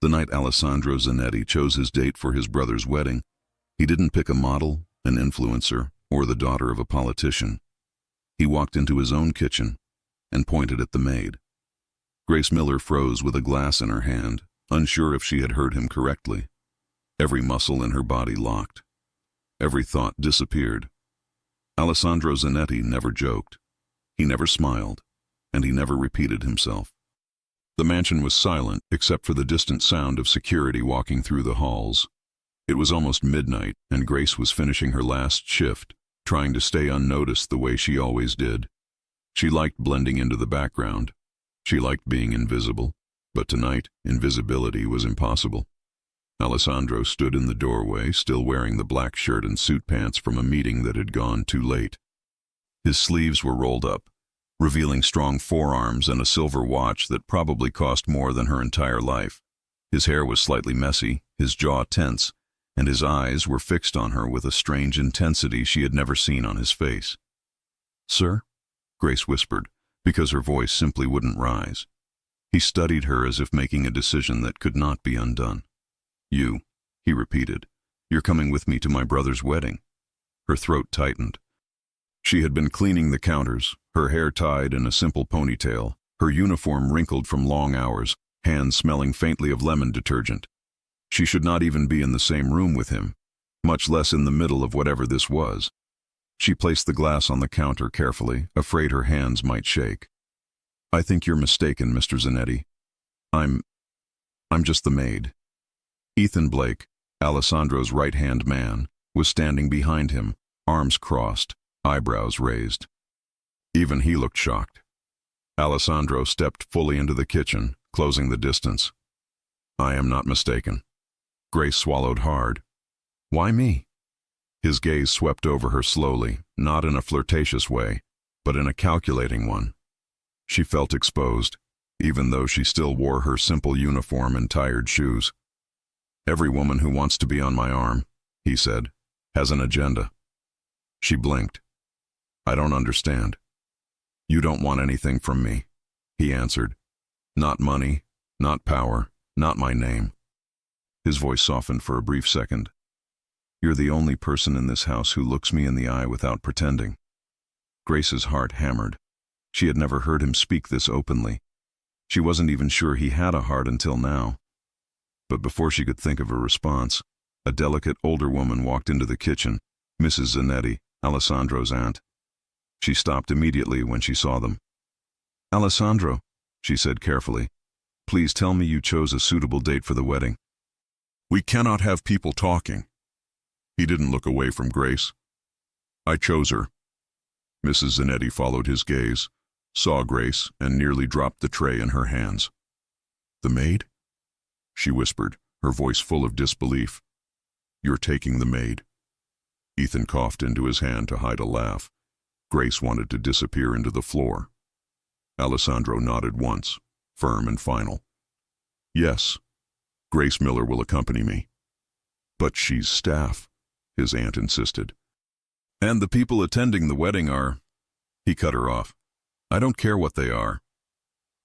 The night Alessandro Zanetti chose his date for his brother's wedding, he didn't pick a model, an influencer, or the daughter of a politician. He walked into his own kitchen and pointed at the maid. Grace Miller froze with a glass in her hand, unsure if she had heard him correctly. Every muscle in her body locked. Every thought disappeared. Alessandro Zanetti never joked. He never smiled, and he never repeated himself. The mansion was silent except for the distant sound of security walking through the halls. It was almost midnight, and Grace was finishing her last shift, trying to stay unnoticed the way she always did. She liked blending into the background. She liked being invisible, but tonight, invisibility was impossible. Alessandro stood in the doorway, still wearing the black shirt and suit pants from a meeting that had gone too late. His sleeves were rolled up, revealing strong forearms and a silver watch that probably cost more than her entire life. His hair was slightly messy, his jaw tense, and his eyes were fixed on her with a strange intensity she had never seen on his face. "Sir?" Grace whispered, because her voice simply wouldn't rise. He studied her as if making a decision that could not be undone. "You," he repeated. "You're coming with me to my brother's wedding." Her throat tightened. She had been cleaning the counters, her hair tied in a simple ponytail, her uniform wrinkled from long hours, hands smelling faintly of lemon detergent. She should not even be in the same room with him, much less in the middle of whatever this was. She placed the glass on the counter carefully, afraid her hands might shake. "I think you're mistaken, Mr. Zanetti. I'm just the maid." Ethan Blake, Alessandro's right-hand man, was standing behind him, arms crossed, eyebrows raised. Even he looked shocked. Alessandro stepped fully into the kitchen, closing the distance. "I am not mistaken." Grace swallowed hard. "Why me?" His gaze swept over her slowly, not in a flirtatious way, but in a calculating one. She felt exposed, even though she still wore her simple uniform and tired shoes. "Every woman who wants to be on my arm," he said, "has an agenda." She blinked. "I don't understand." "You don't want anything from me," he answered. "Not money, not power, not my name." His voice softened for a brief second. "You're the only person in this house who looks me in the eye without pretending." Grace's heart hammered. She had never heard him speak this openly. She wasn't even sure he had a heart until now. But before she could think of a response, a delicate older woman walked into the kitchen, Mrs. Zanetti, Alessandro's aunt. She stopped immediately when she saw them. "Alessandro," she said carefully, "please tell me you chose a suitable date for the wedding." "We cannot have people talking." He didn't look away from Grace. "I chose her." Mrs. Zanetti followed his gaze, saw Grace, and nearly dropped the tray in her hands. "The maid?" she whispered, her voice full of disbelief. "You're taking the maid." Ethan coughed into his hand to hide a laugh. Grace wanted to disappear into the floor. Alessandro nodded once, firm and final. "Yes, Grace Miller will accompany me." "But she's staff," his aunt insisted. "And the people attending the wedding are—" He cut her off. "I don't care what they are."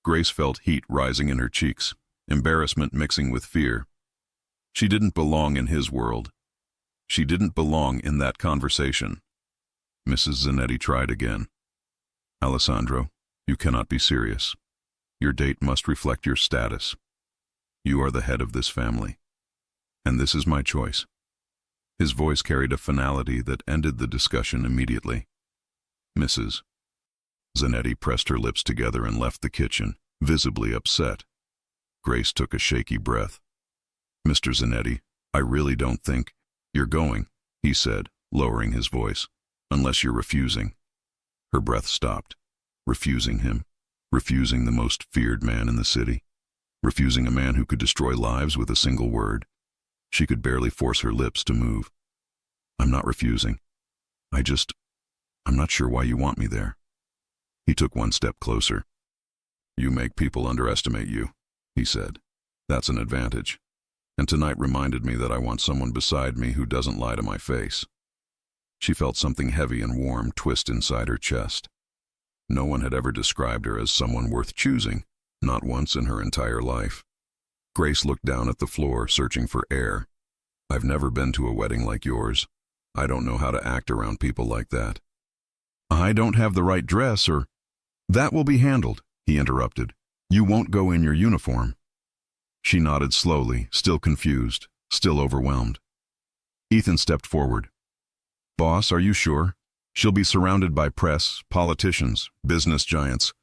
Grace felt heat rising in her cheeks, embarrassment mixing with fear. She didn't belong in his world. She didn't belong in that conversation. Mrs. Zanetti tried again. "Alessandro, you cannot be serious. Your date must reflect your status. You are the head of this family. And this is my choice." His voice carried a finality that ended the discussion immediately. "Mrs." Zanetti pressed her lips together and left the kitchen, visibly upset. Grace took a shaky breath. "Mr. Zanetti, I really don't think you're going," he said, lowering his voice, "unless you're refusing." Her breath stopped. Refusing him. Refusing the most feared man in the city. Refusing a man who could destroy lives with a single word. She could barely force her lips to move. "I'm not refusing. I'm not sure why you want me there." He took one step closer. "You make people underestimate you," he said. "That's an advantage. And tonight reminded me that I want someone beside me who doesn't lie to my face." She felt something heavy and warm twist inside her chest. No one had ever described her as someone worth choosing, not once in her entire life. Grace looked down at the floor, searching for air. I've never been to a wedding like yours. I don't know how to act around people like that. I don't have the right dress or... That will be handled, he interrupted. You won't go in your uniform. She nodded slowly, still confused, still overwhelmed. Ethan stepped forward. Boss, are you sure? She'll be surrounded by press, politicians, business giants.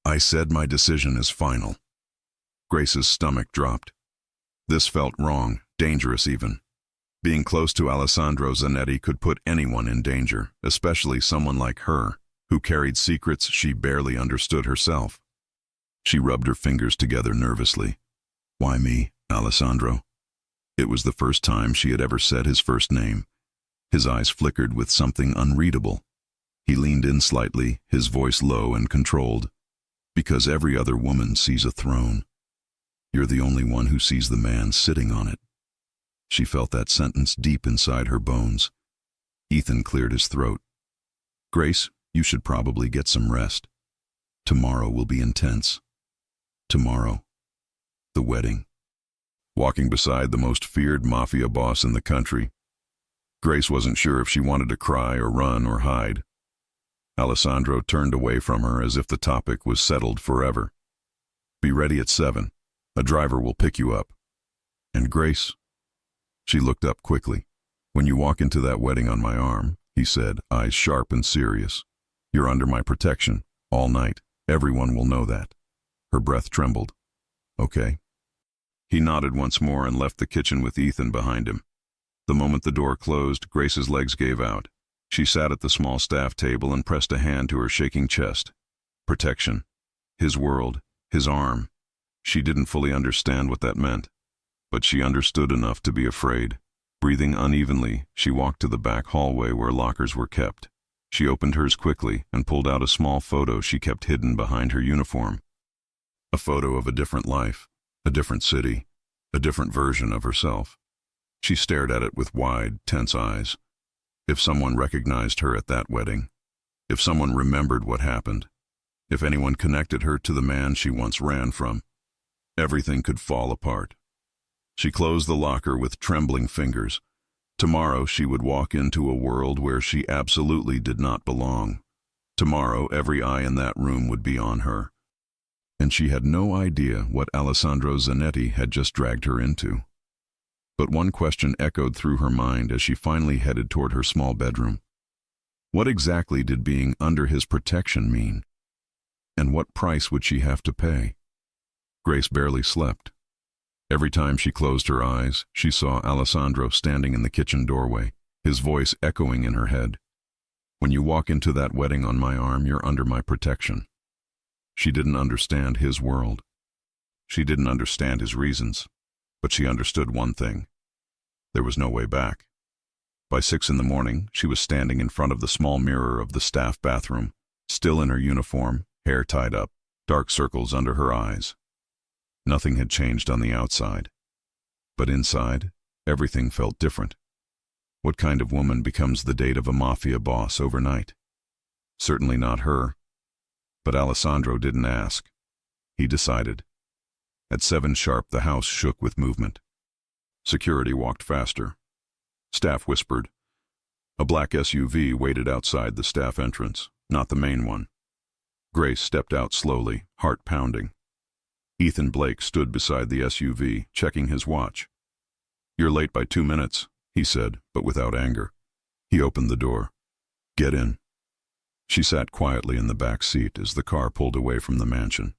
I said my decision is final. Grace's stomach dropped. This felt wrong, dangerous even. Being close to Alessandro Zanetti could put anyone in danger, especially someone like her, who carried secrets she barely understood herself. She rubbed her fingers together nervously. Why me, Alessandro? It was the first time she had ever said his first name. His eyes flickered with something unreadable. He leaned in slightly, his voice low and controlled. Because every other woman sees a throne. You're the only one who sees the man sitting on it. She felt that sentence deep inside her bones. Ethan cleared his throat. Grace, you should probably get some rest. Tomorrow will be intense. Tomorrow. The wedding. Walking beside the most feared mafia boss in the country, Grace wasn't sure if she wanted to cry or run or hide. Alessandro turned away from her as if the topic was settled forever. Be ready at 7. A driver will pick you up. And Grace? She looked up quickly. When you walk into that wedding on my arm, he said, eyes sharp and serious. You're under my protection, all night. Everyone will know that. Her breath trembled. Okay. He nodded once more and left the kitchen with Ethan behind him. The moment the door closed, Grace's legs gave out. She sat at the small staff table and pressed a hand to her shaking chest. Protection. His world. His arm. She didn't fully understand what that meant, but she understood enough to be afraid. Breathing unevenly, she walked to the back hallway where lockers were kept. She opened hers quickly and pulled out a small photo she kept hidden behind her uniform. A photo of a different life, a different city, a different version of herself. She stared at it with wide, tense eyes. If someone recognized her at that wedding, if someone remembered what happened, if anyone connected her to the man she once ran from, everything could fall apart. She closed the locker with trembling fingers. Tomorrow she would walk into a world where she absolutely did not belong. Tomorrow every eye in that room would be on her. And she had no idea what Alessandro Zanetti had just dragged her into. But one question echoed through her mind as she finally headed toward her small bedroom. What exactly did being under his protection mean? And what price would she have to pay? Grace barely slept. Every time she closed her eyes, she saw Alessandro standing in the kitchen doorway, his voice echoing in her head. When you walk into that wedding on my arm, you're under my protection. She didn't understand his world. She didn't understand his reasons, but she understood one thing. There was no way back. By 6 in the morning, she was standing in front of the small mirror of the staff bathroom, still in her uniform, hair tied up, dark circles under her eyes. Nothing had changed on the outside. But inside, everything felt different. What kind of woman becomes the date of a mafia boss overnight? Certainly not her. But Alessandro didn't ask. He decided. At 7 sharp, the house shook with movement. Security walked faster. Staff whispered. A black SUV waited outside the staff entrance, not the main one. Grace stepped out slowly, heart pounding. Ethan Blake stood beside the SUV, checking his watch. You're late by 2 minutes, he said, but without anger. He opened the door. Get in. She sat quietly in the back seat as the car pulled away from the mansion.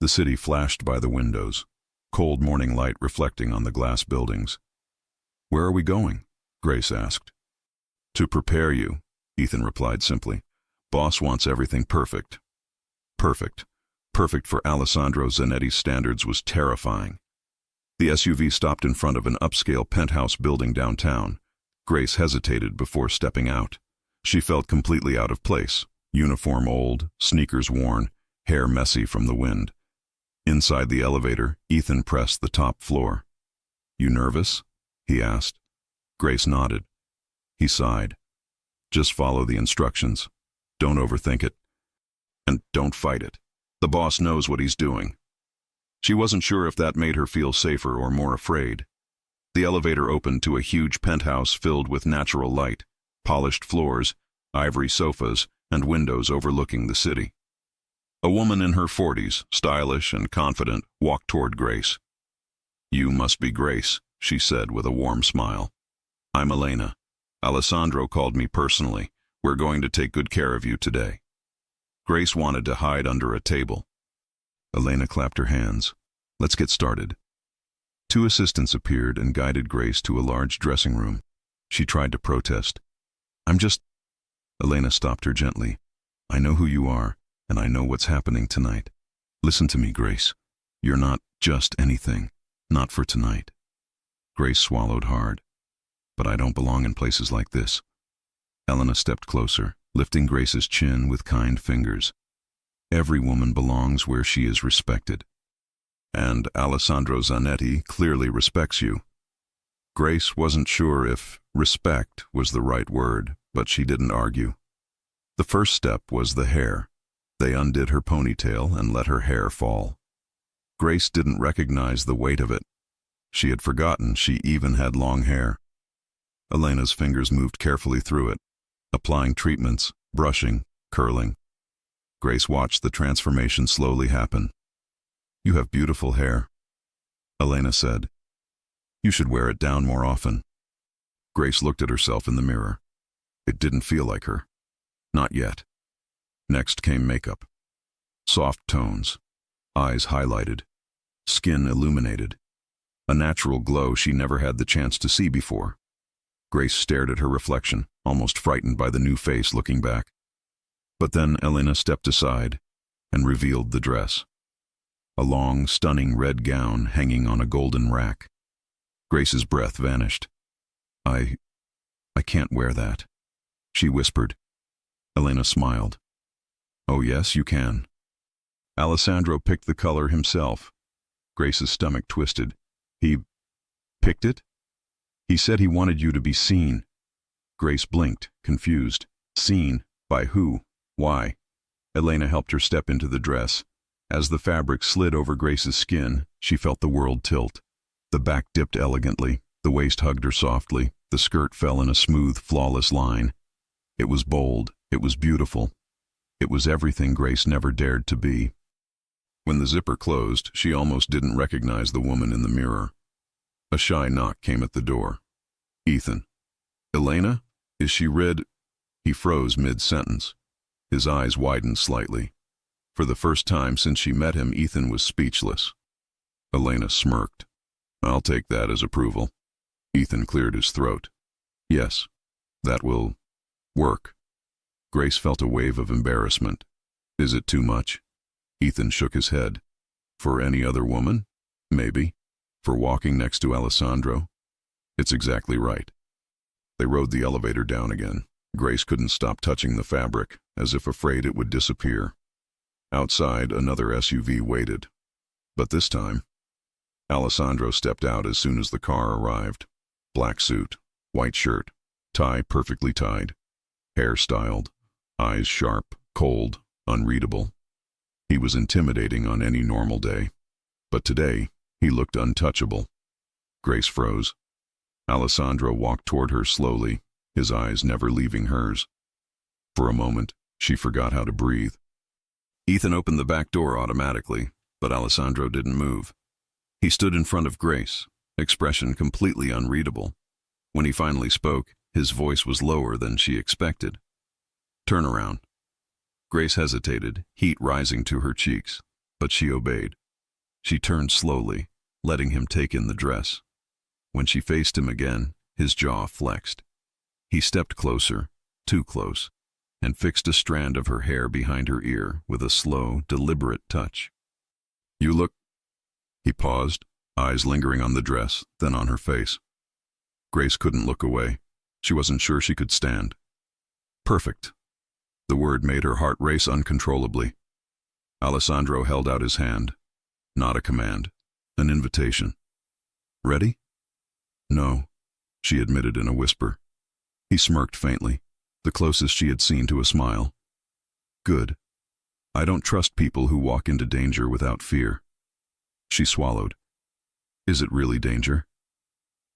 The city flashed by the windows, cold morning light reflecting on the glass buildings. Where are we going? Grace asked. To prepare you, Ethan replied simply. Boss wants everything perfect. Perfect. Perfect for Alessandro Zanetti's standards was terrifying. The SUV stopped in front of an upscale penthouse building downtown. Grace hesitated before stepping out. She felt completely out of place, uniform old, sneakers worn, hair messy from the wind. Inside the elevator, Ethan pressed the top floor. You nervous? He asked. Grace nodded. He sighed. Just follow the instructions. Don't overthink it. And don't fight it. The boss knows what he's doing. She wasn't sure if that made her feel safer or more afraid. The elevator opened to a huge penthouse filled with natural light, polished floors, ivory sofas, and windows overlooking the city. A woman in her 40s, stylish and confident, walked toward Grace. "You must be Grace," she said with a warm smile. "I'm Elena. Alessandro called me personally. We're going to take good care of you today." Grace wanted to hide under a table. Elena clapped her hands. "Let's get started." Two assistants appeared and guided Grace to a large dressing room. She tried to protest. "I'm just—" Elena stopped her gently. "I know who you are, and I know what's happening tonight. Listen to me, Grace. You're not just anything. Not for tonight." Grace swallowed hard. "But I don't belong in places like this." Elena stepped closer, lifting Grace's chin with kind fingers. "Every woman belongs where she is respected. And Alessandro Zanetti clearly respects you." Grace wasn't sure if respect was the right word, but she didn't argue. The first step was the hair. They undid her ponytail and let her hair fall. Grace didn't recognize the weight of it. She had forgotten she even had long hair. Elena's fingers moved carefully through it, applying treatments, brushing, curling. Grace watched the transformation slowly happen. "You have beautiful hair," Elena said. "You should wear it down more often." Grace looked at herself in the mirror. It didn't feel like her. Not yet. Next came makeup. Soft tones, eyes highlighted, skin illuminated. A natural glow she never had the chance to see before. Grace stared at her reflection, almost frightened by the new face looking back. But then Elena stepped aside and revealed the dress. A long, stunning red gown hanging on a golden rack. Grace's breath vanished. I can't wear that," she whispered. Elena smiled. "Oh yes, you can. Alessandro picked the color himself." Grace's stomach twisted. "He picked it? He said he wanted you to be seen." Grace blinked, confused. Seen? By who? Why? Elena helped her step into the dress. As the fabric slid over Grace's skin, she felt the world tilt. The back dipped elegantly, the waist hugged her softly, the skirt fell in a smooth, flawless line. It was bold, it was beautiful. It was everything Grace never dared to be. When the zipper closed, she almost didn't recognize the woman in the mirror. A shy knock came at the door. "Ethan." "Elena? Is she red?" He froze mid-sentence. His eyes widened slightly. For the first time since she met him, Ethan was speechless. Elena smirked. "I'll take that as approval." Ethan cleared his throat. "Yes, that will work." Grace felt a wave of embarrassment. "Is it too much?" Ethan shook his head. "For any other woman? Maybe. For walking next to Alessandro? It's exactly right." They rode the elevator down again. Grace couldn't stop touching the fabric, as if afraid it would disappear. Outside, another SUV waited. But this time, Alessandro stepped out as soon as the car arrived. Black suit, white shirt, tie perfectly tied, hair styled, eyes sharp, cold, unreadable. He was intimidating on any normal day. But today, he looked untouchable. Grace froze. Alessandro walked toward her slowly, his eyes never leaving hers. For a moment, she forgot how to breathe. Ethan opened the back door automatically, but Alessandro didn't move. He stood in front of Grace, expression completely unreadable. When he finally spoke, his voice was lower than she expected. "Turn around." Grace hesitated, heat rising to her cheeks, but she obeyed. She turned slowly, letting him take in the dress. When she faced him again, his jaw flexed. He stepped closer, too close, and fixed a strand of her hair behind her ear with a slow, deliberate touch. "You look—" He paused, eyes lingering on the dress, then on her face. Grace couldn't look away. She wasn't sure she could stand. "Perfect." The word made her heart race uncontrollably. Alessandro held out his hand. Not a command, an invitation. "Ready?" "No," she admitted in a whisper. He smirked faintly, the closest she had seen to a smile. "Good. I don't trust people who walk into danger without fear." She swallowed. Is it really danger?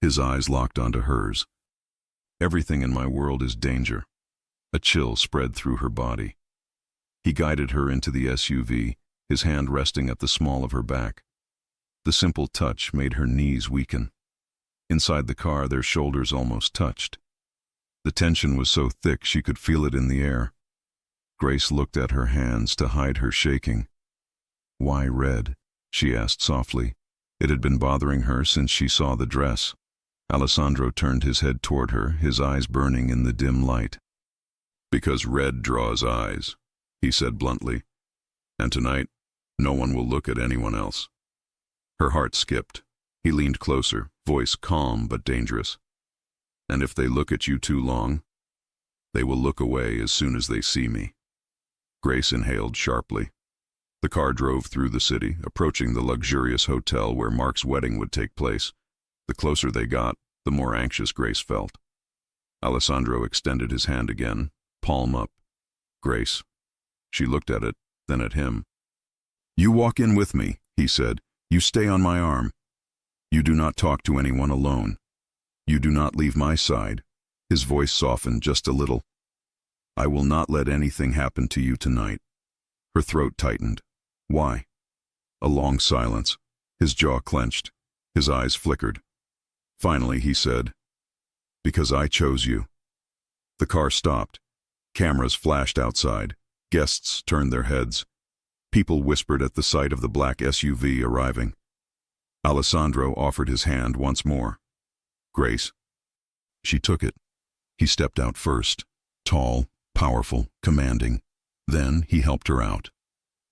His eyes locked onto hers. Everything in my world is danger. A chill spread through her body. He guided her into the SUV, his hand resting at the small of her back. The simple touch made her knees weaken. Inside the car, their shoulders almost touched. The tension was so thick she could feel it in the air. Grace looked at her hands to hide her shaking. Why red? She asked softly. It had been bothering her since she saw the dress. Alessandro turned his head toward her, his eyes burning in the dim light. Because red draws eyes, he said bluntly. And tonight, no one will look at anyone else. Her heart skipped. He leaned closer, voice calm but dangerous. And if they look at you too long, they will look away as soon as they see me. Grace inhaled sharply. The car drove through the city, approaching the luxurious hotel where Mark's wedding would take place. The closer they got, the more anxious Grace felt. Alessandro extended his hand again, palm up. Grace. She looked at it, then at him. You walk in with me, he said. You stay on my arm. You do not talk to anyone alone. You do not leave my side. His voice softened just a little. I will not let anything happen to you tonight. Her throat tightened. Why? A long silence. His jaw clenched. His eyes flickered. Finally, he said, Because I chose you. The car stopped. Cameras flashed outside. Guests turned their heads. People whispered at the sight of the black SUV arriving. Alessandro offered his hand once more. Grace. She took it. He stepped out first, tall, powerful, commanding. Then he helped her out.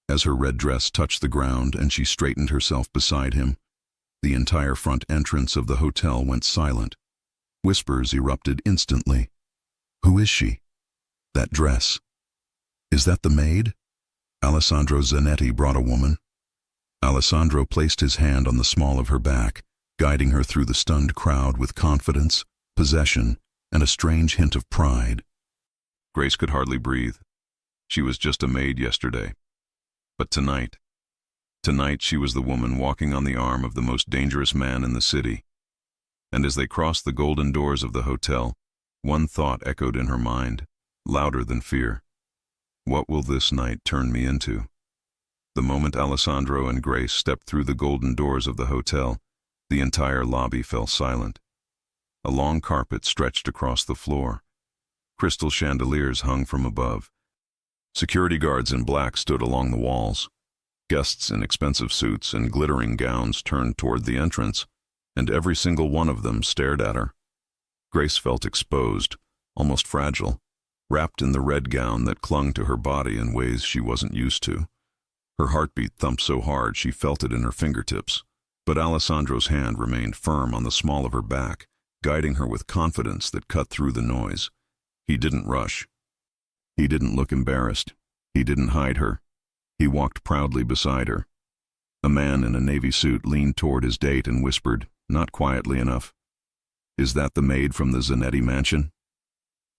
As her red dress touched the ground and she straightened herself beside him, the entire front entrance of the hotel went silent. Whispers erupted instantly. Who is she? That dress. Is that the maid? Alessandro Zanetti brought a woman. Alessandro placed his hand on the small of her back, guiding her through the stunned crowd with confidence, possession, and a strange hint of pride. Grace could hardly breathe. She was just a maid yesterday. But tonight she was the woman walking on the arm of the most dangerous man in the city. And as they crossed the golden doors of the hotel, one thought echoed in her mind, louder than fear. What will this night turn me into? The moment Alessandro and Grace stepped through the golden doors of the hotel, the entire lobby fell silent. A long carpet stretched across the floor. Crystal chandeliers hung from above. Security guards in black stood along the walls. Guests in expensive suits and glittering gowns turned toward the entrance, and every single one of them stared at her. Grace felt exposed, almost fragile, wrapped in the red gown that clung to her body in ways she wasn't used to. Her heartbeat thumped so hard she felt it in her fingertips, but Alessandro's hand remained firm on the small of her back, guiding her with confidence that cut through the noise. He didn't rush. He didn't look embarrassed. He didn't hide her. He walked proudly beside her. A man in a navy suit leaned toward his date and whispered, not quietly enough, Is that the maid from the Zanetti mansion?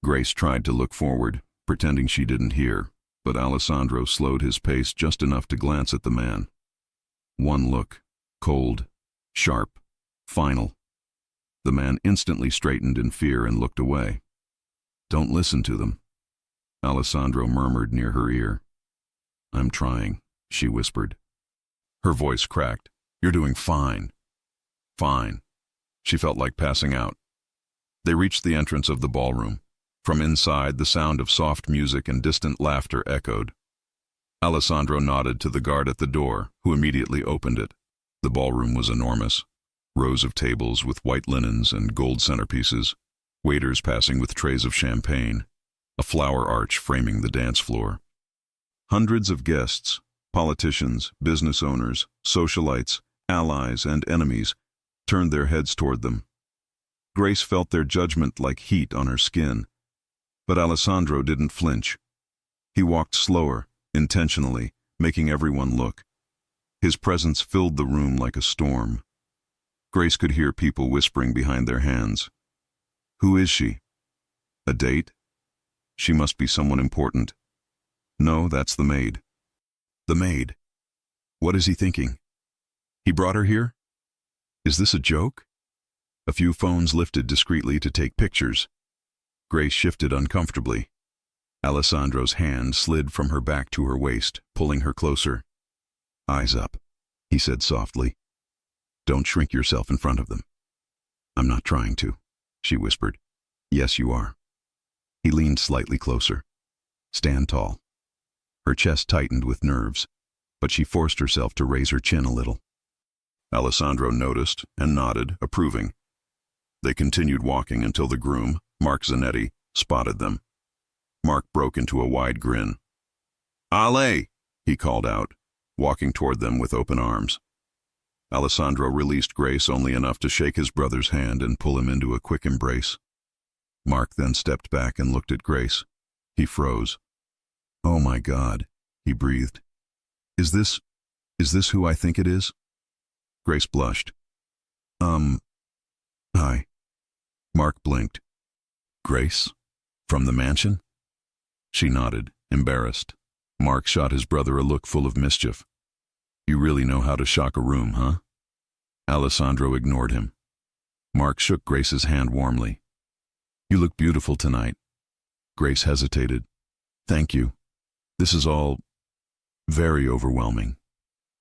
Grace tried to look forward, pretending she didn't hear, but Alessandro slowed his pace just enough to glance at the man. One look, cold, sharp, final. The man instantly straightened in fear and looked away. Don't listen to them, Alessandro murmured near her ear. I'm trying, she whispered. Her voice cracked. You're doing fine. Fine. She felt like passing out. They reached the entrance of the ballroom. From inside, the sound of soft music and distant laughter echoed. Alessandro nodded to the guard at the door, who immediately opened it. The ballroom was enormous. Rows of tables with white linens and gold centerpieces, waiters passing with trays of champagne, a flower arch framing the dance floor. Hundreds of guests, politicians, business owners, socialites, allies, and enemies, turned their heads toward them. Grace felt their judgment like heat on her skin, but Alessandro didn't flinch. He walked slower, intentionally, making everyone look. His presence filled the room like a storm. Grace could hear people whispering behind their hands. Who is she? A date? She must be someone important. No, that's the maid. The maid. What is he thinking? He brought her here? Is this a joke? A few phones lifted discreetly to take pictures. Grace shifted uncomfortably. Alessandro's hand slid from her back to her waist, pulling her closer. Eyes up, he said softly. Don't shrink yourself in front of them. I'm not trying to, she whispered. Yes, you are. He leaned slightly closer. Stand tall. Her chest tightened with nerves, but she forced herself to raise her chin a little. Alessandro noticed and nodded, approving. They continued walking until the groom, Mark Zanetti, spotted them. Mark broke into a wide grin. Ale, he called out, walking toward them with open arms. Alessandro released Grace only enough to shake his brother's hand and pull him into a quick embrace. Mark then stepped back and looked at Grace. He froze. Oh my God, he breathed. Is this who I think it is? Grace blushed. Hi. Mark blinked. Grace? From the mansion? She nodded, embarrassed. Mark shot his brother a look full of mischief. You really know how to shock a room, huh? Alessandro ignored him. Mark shook Grace's hand warmly. You look beautiful tonight. Grace hesitated. Thank you. This is all very overwhelming.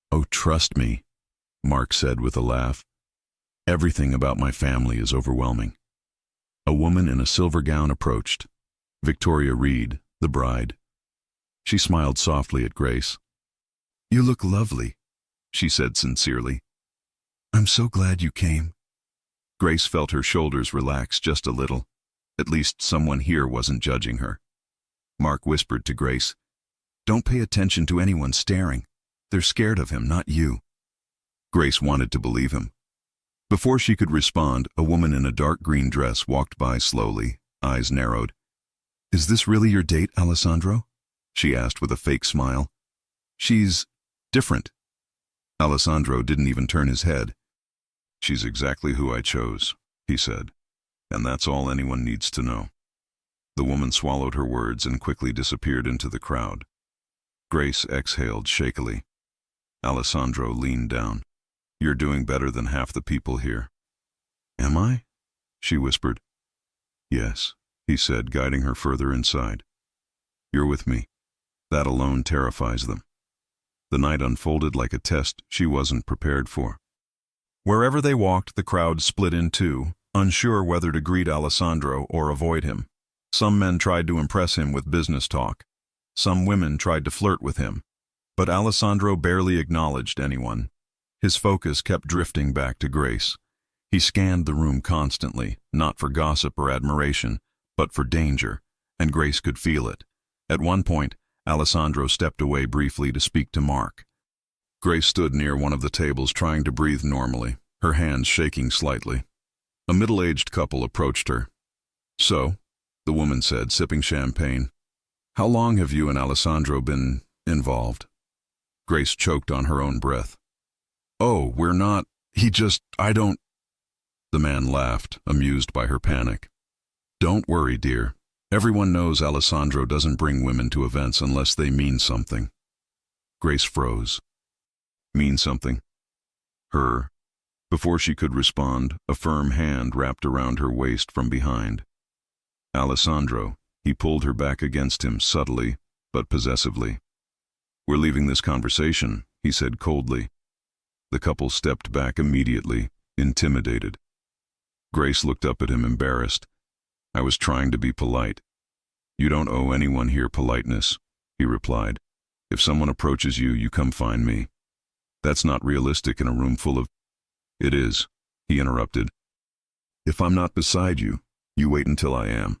Oh, trust me, Mark said with a laugh. Everything about my family is overwhelming. A woman in a silver gown approached. Victoria Reed, the bride. She smiled softly at Grace. You look lovely, she said sincerely. I'm so glad you came. Grace felt her shoulders relax just a little. At least someone here wasn't judging her. Mark whispered to Grace, Don't pay attention to anyone staring. They're scared of him, not you. Grace wanted to believe him. Before she could respond, a woman in a dark green dress walked by slowly, eyes narrowed. Is this really your date, Alessandro? She asked with a fake smile. She's different. Alessandro didn't even turn his head. She's exactly who I chose, he said, and that's all anyone needs to know. The woman swallowed her words and quickly disappeared into the crowd. Grace exhaled shakily. Alessandro leaned down. You're doing better than half the people here. Am I? She whispered. Yes, he said, guiding her further inside. You're with me. That alone terrifies them. The night unfolded like a test she wasn't prepared for. Wherever they walked, the crowd split in two, unsure whether to greet Alessandro or avoid him. Some men tried to impress him with business talk. Some women tried to flirt with him. But Alessandro barely acknowledged anyone. His focus kept drifting back to Grace. He scanned the room constantly, not for gossip or admiration, but for danger, and Grace could feel it. At one point, Alessandro stepped away briefly to speak to Mark. Grace stood near one of the tables trying to breathe normally, her hands shaking slightly. A middle-aged couple approached her. So, the woman said, sipping champagne, how long have you and Alessandro been involved? Grace choked on her own breath. Oh, we're not, I don't. The man laughed, amused by her panic. Don't worry, dear. Everyone knows Alessandro doesn't bring women to events unless they mean something. Grace froze. Mean something? Her. Before she could respond, a firm hand wrapped around her waist from behind. Alessandro, he pulled her back against him subtly, but possessively. We're leaving this conversation, he said coldly. The couple stepped back immediately, intimidated. Grace looked up at him embarrassed. I was trying to be polite. You don't owe anyone here politeness, he replied. If someone approaches you, you come find me. That's not realistic in a room full of... It is, he interrupted. If I'm not beside you, you wait until I am.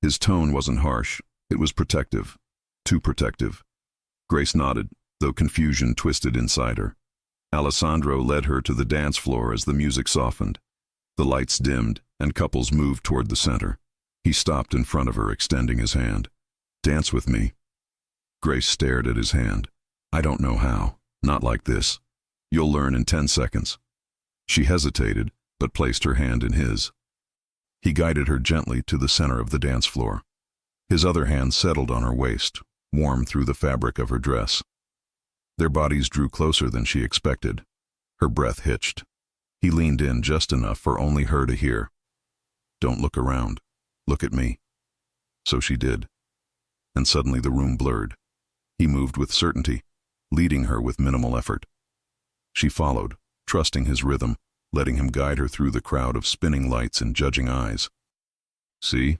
His tone wasn't harsh. It was protective. Too protective. Grace nodded, though confusion twisted inside her. Alessandro led her to the dance floor as the music softened. The lights dimmed, and couples moved toward the center. He stopped in front of her, extending his hand. Dance with me. Grace stared at his hand. I don't know how. Not like this. You'll learn in 10 seconds. She hesitated, but placed her hand in his. He guided her gently to the center of the dance floor. His other hand settled on her waist, warm through the fabric of her dress. Their bodies drew closer than she expected. Her breath hitched. He leaned in just enough for only her to hear. "Don't look around. Look at me." So she did. And suddenly the room blurred. He moved with certainty, leading her with minimal effort. She followed, trusting his rhythm, letting him guide her through the crowd of spinning lights and judging eyes. "See?"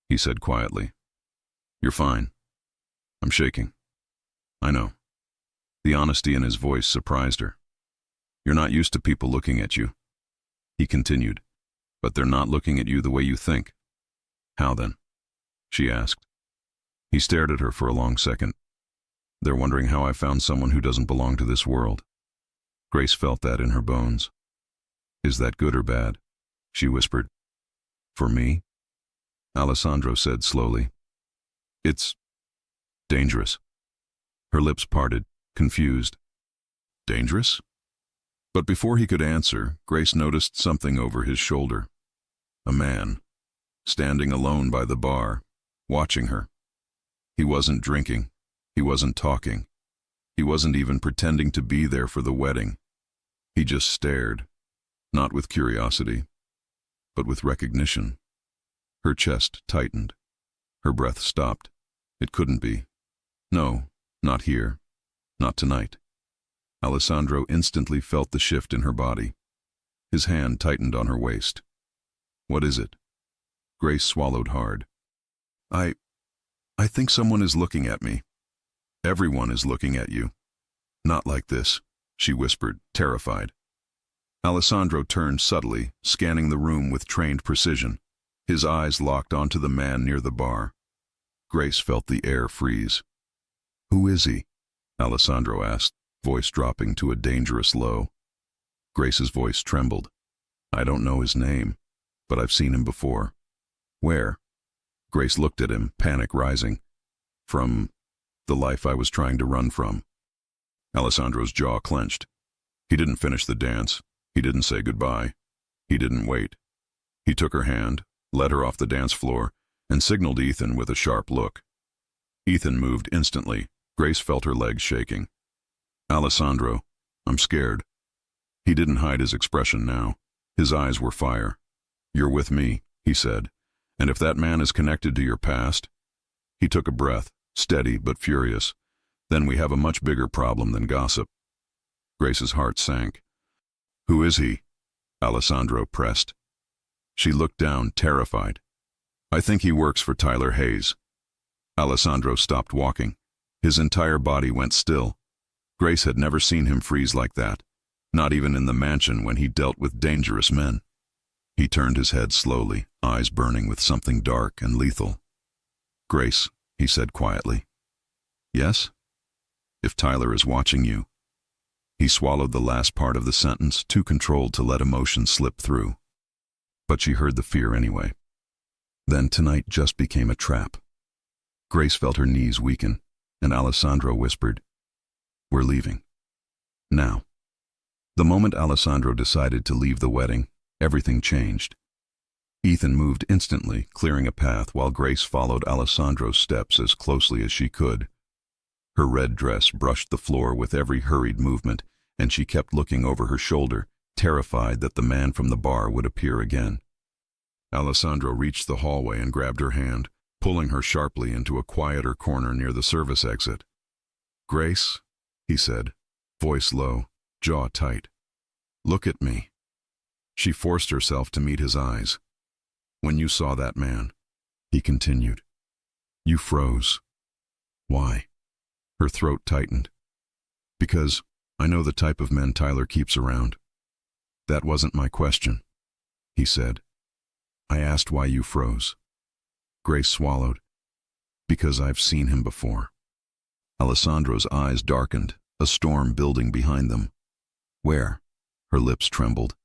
he said quietly. "You're fine. I'm shaking." "I know." The honesty in his voice surprised her. "You're not used to people looking at you," he continued, "but they're not looking at you the way you think." "How then?" she asked. He stared at her for a long second. "They're wondering how I found someone who doesn't belong to this world." Grace felt that in her bones. "Is that good or bad?" she whispered. "For me?" Alessandro said slowly. "It's dangerous." Her lips parted, confused. "Dangerous?" But before he could answer, Grace noticed something over his shoulder. A man, standing alone by the bar, watching her. He wasn't drinking. He wasn't talking. He wasn't even pretending to be there for the wedding. He just stared, not with curiosity, but with recognition. Her chest tightened. Her breath stopped. It couldn't be. No, not here. Not tonight. Alessandro instantly felt the shift in her body. His hand tightened on her waist. "What is it?" Grace swallowed hard. I think someone is looking at me." "Everyone is looking at you." "Not like this," she whispered, terrified. Alessandro turned subtly, scanning the room with trained precision. His eyes locked onto the man near the bar. Grace felt the air freeze. "Who is he?" Alessandro asked, voice dropping to a dangerous low. Grace's voice trembled. "I don't know his name, but I've seen him before." "Where?" Grace looked at him, panic rising. "From the life I was trying to run from." Alessandro's jaw clenched. He didn't finish the dance. He didn't say goodbye. He didn't wait. He took her hand, led her off the dance floor, and signaled Ethan with a sharp look. Ethan moved instantly. Grace felt her legs shaking. "Alessandro, I'm scared." He didn't hide his expression now. His eyes were fire. "You're with me," he said. "And if that man is connected to your past..." He took a breath, steady but furious. "Then we have a much bigger problem than gossip." Grace's heart sank. "Who is he?" Alessandro pressed. She looked down, terrified. "I think he works for Tyler Hayes." Alessandro stopped walking. His entire body went still. Grace had never seen him freeze like that, not even in the mansion when he dealt with dangerous men. He turned his head slowly, eyes burning with something dark and lethal. "Grace," he said quietly. "Yes?" "If Tyler is watching you..." He swallowed the last part of the sentence, too controlled to let emotion slip through. But she heard the fear anyway. Then tonight just became a trap. Grace felt her knees weaken, and Alessandro whispered, "We're leaving. Now." The moment Alessandro decided to leave the wedding, everything changed. Ethan moved instantly, clearing a path while Grace followed Alessandro's steps as closely as she could. Her red dress brushed the floor with every hurried movement, and she kept looking over her shoulder, terrified that the man from the bar would appear again. Alessandro reached the hallway and grabbed her hand, pulling her sharply into a quieter corner near the service exit. "Grace," he said, voice low, jaw tight. "Look at me." She forced herself to meet his eyes. "When you saw that man," he continued, "you froze." "Why?" Her throat tightened. "Because I know the type of men Tyler keeps around." "That wasn't my question," he said. "I asked why you froze." Grace swallowed. "Because I've seen him before." Alessandro's eyes darkened, a storm building behind them. "Where?" Her lips trembled.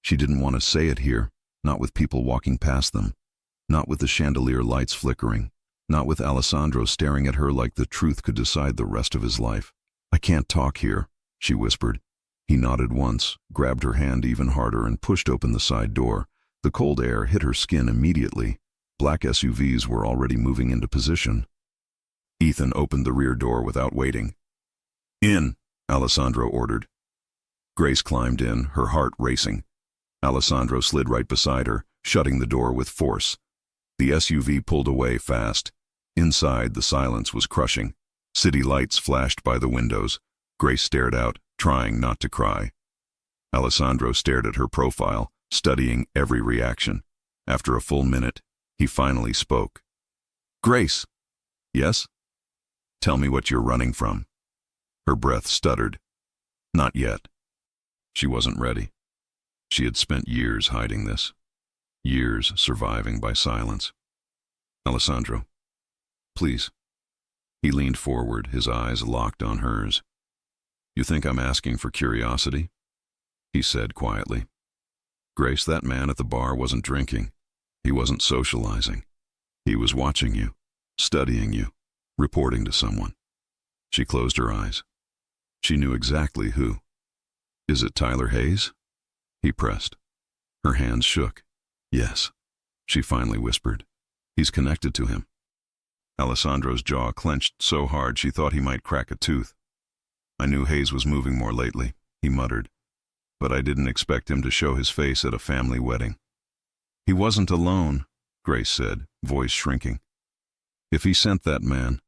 She didn't want to say it here, not with people walking past them, not with the chandelier lights flickering, not with Alessandro staring at her like the truth could decide the rest of his life. "I can't talk here," she whispered. He nodded once, grabbed her hand even harder, and pushed open the side door. The cold air hit her skin immediately. Black SUVs were already moving into position. Ethan opened the rear door without waiting. "In," Alessandro ordered. Grace climbed in, her heart racing. Alessandro slid right beside her, shutting the door with force. The SUV pulled away fast. Inside, the silence was crushing. City lights flashed by the windows. Grace stared out, trying not to cry. Alessandro stared at her profile, studying every reaction. After a full minute, he finally spoke. "Grace." "Yes?" "Tell me what you're running from." Her breath stuttered. Not yet. She wasn't ready. She had spent years hiding this. Years surviving by silence. "Alessandro, please." He leaned forward, his eyes locked on hers. "You think I'm asking for curiosity?" He said quietly. "Grace, that man at the bar wasn't drinking. He wasn't socializing. He was watching you, studying you, reporting to someone." She closed her eyes. She knew exactly who. "Is it Tyler Hayes?" He pressed. Her hands shook. "Yes," she finally whispered. "He's connected to him." Alessandro's jaw clenched so hard she thought he might crack a tooth. "I knew Hayes was moving more lately," he muttered, "but I didn't expect him to show his face at a family wedding." "He wasn't alone," Grace said, voice shrinking. "If he sent that man,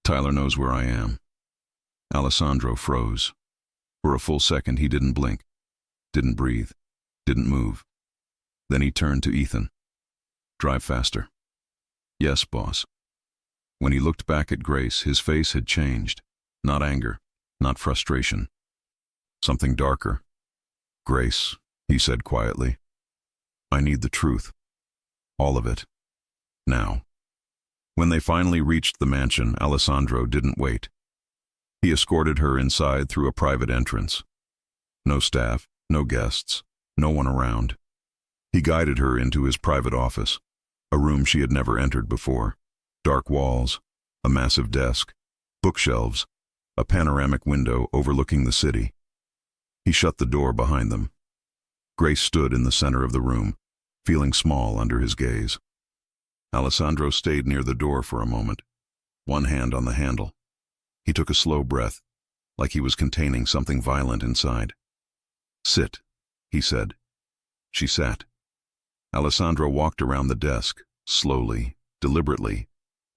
Tyler knows where I am." Alessandro froze. For a full second he didn't blink, didn't breathe, didn't move. Then he turned to Ethan. "Drive faster." "Yes, boss." When he looked back at Grace, his face had changed. Not anger, not frustration. Something darker. "Grace," he said quietly, "I need the truth. All of it. Now." When they finally reached the mansion, Alessandro didn't wait. He escorted her inside through a private entrance. No staff, no guests, no one around. He guided her into his private office, a room she had never entered before. Dark walls, a massive desk, bookshelves, a panoramic window overlooking the city. He shut the door behind them. Grace stood in the center of the room, feeling small under his gaze. Alessandro stayed near the door for a moment, one hand on the handle. He took a slow breath, like he was containing something violent inside. "Sit," he said. She sat. Alessandro walked around the desk, slowly, deliberately,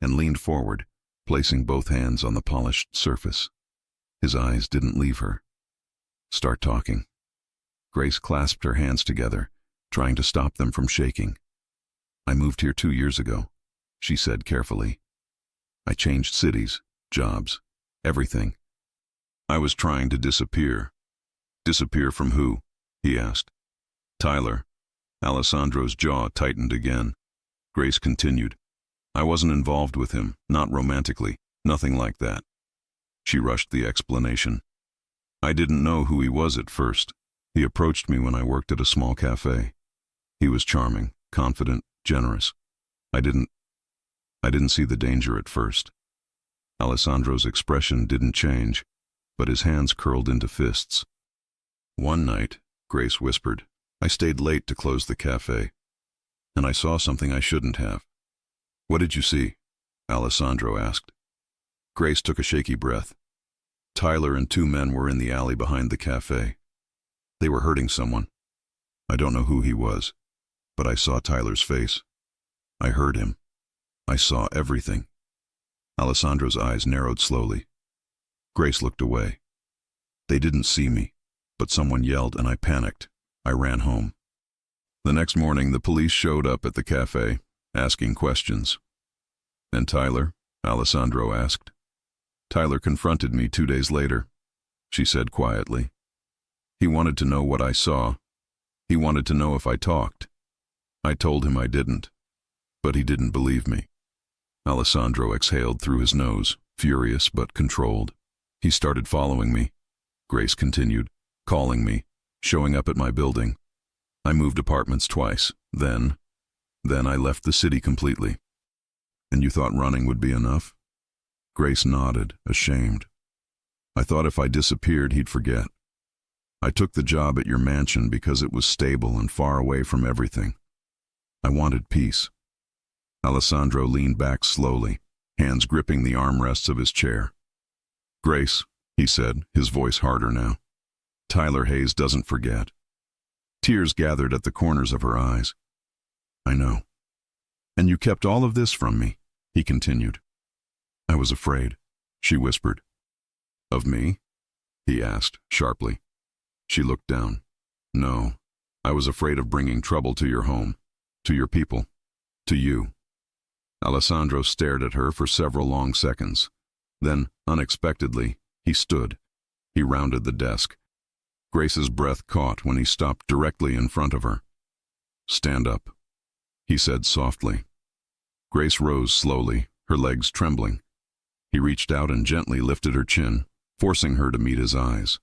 and leaned forward, placing both hands on the polished surface. His eyes didn't leave her. "Start talking." Grace clasped her hands together, trying to stop them from shaking. "I moved here 2 years ago," she said carefully. "I changed cities, jobs, everything. I was trying to disappear." "Disappear from who?" he asked. "Tyler." Alessandro's jaw tightened again. Grace continued. "I wasn't involved with him, not romantically, nothing like that." She rushed the explanation. "I didn't know who he was at first. He approached me when I worked at a small cafe. He was charming, confident, generous. I didn't see the danger at first." Alessandro's expression didn't change, but his hands curled into fists. "One night," Grace whispered, "I stayed late to close the cafe, and I saw something I shouldn't have." "What did you see?" Alessandro asked. Grace took a shaky breath. "Tyler and 2 men were in the alley behind the cafe. They were hurting someone. I don't know who he was, but I saw Tyler's face. I heard him. I saw everything." Alessandro's eyes narrowed slowly. Grace looked away. "They didn't see me, but someone yelled and I panicked. I ran home." The next morning, the police showed up at the cafe, asking questions. "And Tyler?" Alessandro asked. "Tyler confronted me 2 days later," she said quietly. "He wanted to know what I saw. He wanted to know if I talked. I told him I didn't, but he didn't believe me." Alessandro exhaled through his nose, furious but controlled. "He started following me," Grace continued, "calling me, showing up at my building. I moved apartments twice. Then I left the city completely." "And you thought running would be enough?" Grace nodded, ashamed. "I thought if I disappeared, he'd forget. I took the job at your mansion because it was stable and far away from everything. I wanted peace." Alessandro leaned back slowly, hands gripping the armrests of his chair. "Grace," he said, his voice harder now, Tyler Hayes doesn't forget. Tears gathered at the corners of her eyes. I know. And you kept all of this from me, he continued. I was afraid, she whispered. Of me? He asked, sharply. She looked down. No, I was afraid of bringing trouble to your home, to your people, to you. Alessandro stared at her for several long seconds. Then, unexpectedly, he stood. He rounded the desk. Grace's breath caught when he stopped directly in front of her. Stand up, he said softly. Grace rose slowly, her legs trembling. He reached out and gently lifted her chin, forcing her to meet his eyes.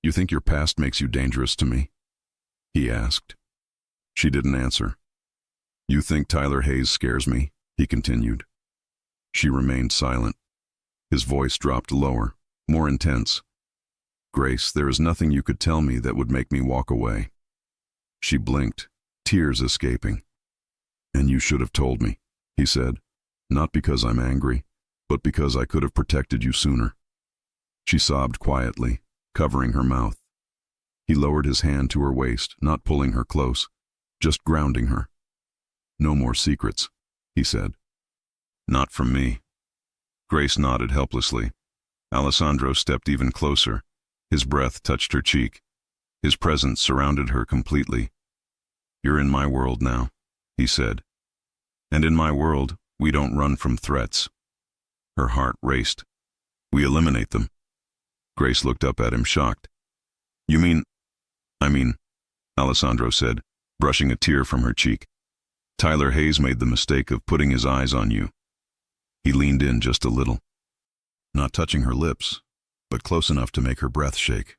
You think your past makes you dangerous to me? He asked. She didn't answer. You think Tyler Hayes scares me? He continued. She remained silent. His voice dropped lower, more intense. Grace, there is nothing you could tell me that would make me walk away. She blinked, tears escaping. And you should have told me, he said, not because I'm angry, but because I could have protected you sooner. She sobbed quietly, covering her mouth. He lowered his hand to her waist, not pulling her close, just grounding her. No more secrets, he said. Not from me. Grace nodded helplessly. Alessandro stepped even closer. His breath touched her cheek. His presence surrounded her completely. You're in my world now, he said. And in my world, we don't run from threats. Her heart raced. We eliminate them. Grace looked up at him, shocked. You mean... I mean, Alessandro said, brushing a tear from her cheek. Tyler Hayes made the mistake of putting his eyes on you. He leaned in just a little, not touching her lips, but close enough to make her breath shake.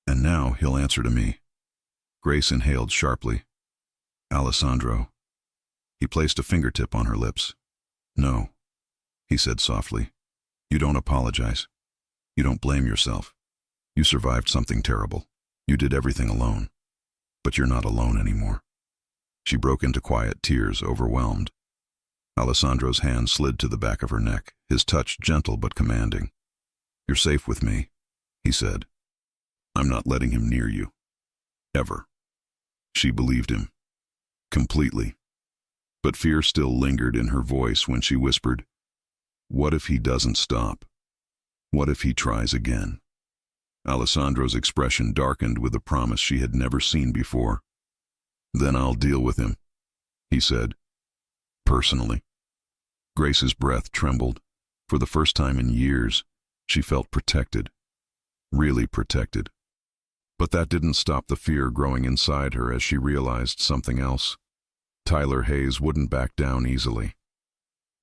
And now he'll answer to me. Grace inhaled sharply. Alessandro. He placed a fingertip on her lips. No, he said softly. You don't apologize. You don't blame yourself. You survived something terrible. You did everything alone. But you're not alone anymore. She broke into quiet tears, overwhelmed. Alessandro's hand slid to the back of her neck, his touch gentle but commanding. You're safe with me, he said. I'm not letting him near you. Ever. She believed him. Completely. But fear still lingered in her voice when she whispered, what if he doesn't stop? What if he tries again? Alessandro's expression darkened with a promise she had never seen before. Then I'll deal with him, he said. Personally. Grace's breath trembled. For the first time in years, she felt protected. Really protected. But that didn't stop the fear growing inside her as she realized something else. Tyler Hayes wouldn't back down easily.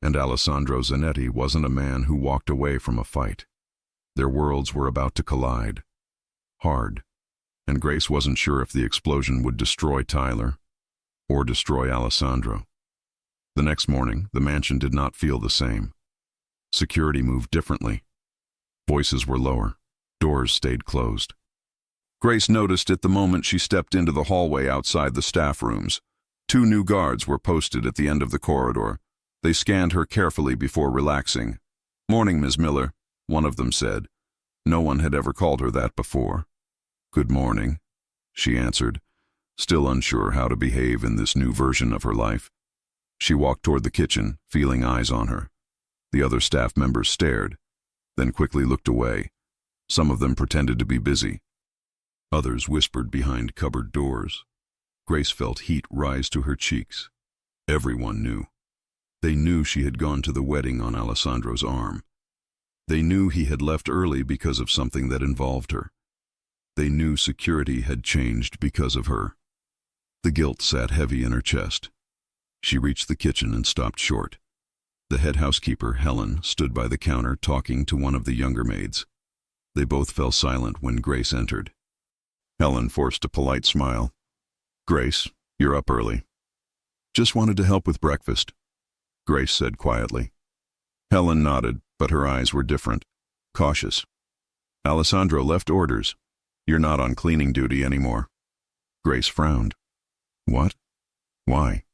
And Alessandro Zanetti wasn't a man who walked away from a fight. Their worlds were about to collide. Hard. And Grace wasn't sure if the explosion would destroy Tyler or destroy Alessandro. The next morning, the mansion did not feel the same. Security moved differently. Voices were lower. Doors stayed closed. Grace noticed it the moment she stepped into the hallway outside the staff rooms. 2 new guards were posted at the end of the corridor. They scanned her carefully before relaxing. Morning, Ms. Miller, one of them said. No one had ever called her that before. Good morning, she answered, still unsure how to behave in this new version of her life. She walked toward the kitchen, feeling eyes on her. The other staff members stared, then quickly looked away. Some of them pretended to be busy. Others whispered behind cupboard doors. Grace felt heat rise to her cheeks. Everyone knew. They knew she had gone to the wedding on Alessandro's arm. They knew he had left early because of something that involved her. They knew security had changed because of her. The guilt sat heavy in her chest. She reached the kitchen and stopped short. The head housekeeper, Helen, stood by the counter talking to one of the younger maids. They both fell silent when Grace entered. Helen forced a polite smile. Grace, you're up early. Just wanted to help with breakfast, Grace said quietly. Helen nodded, but her eyes were different, cautious. Alessandro left orders. You're not on cleaning duty anymore. Grace frowned. What? Why?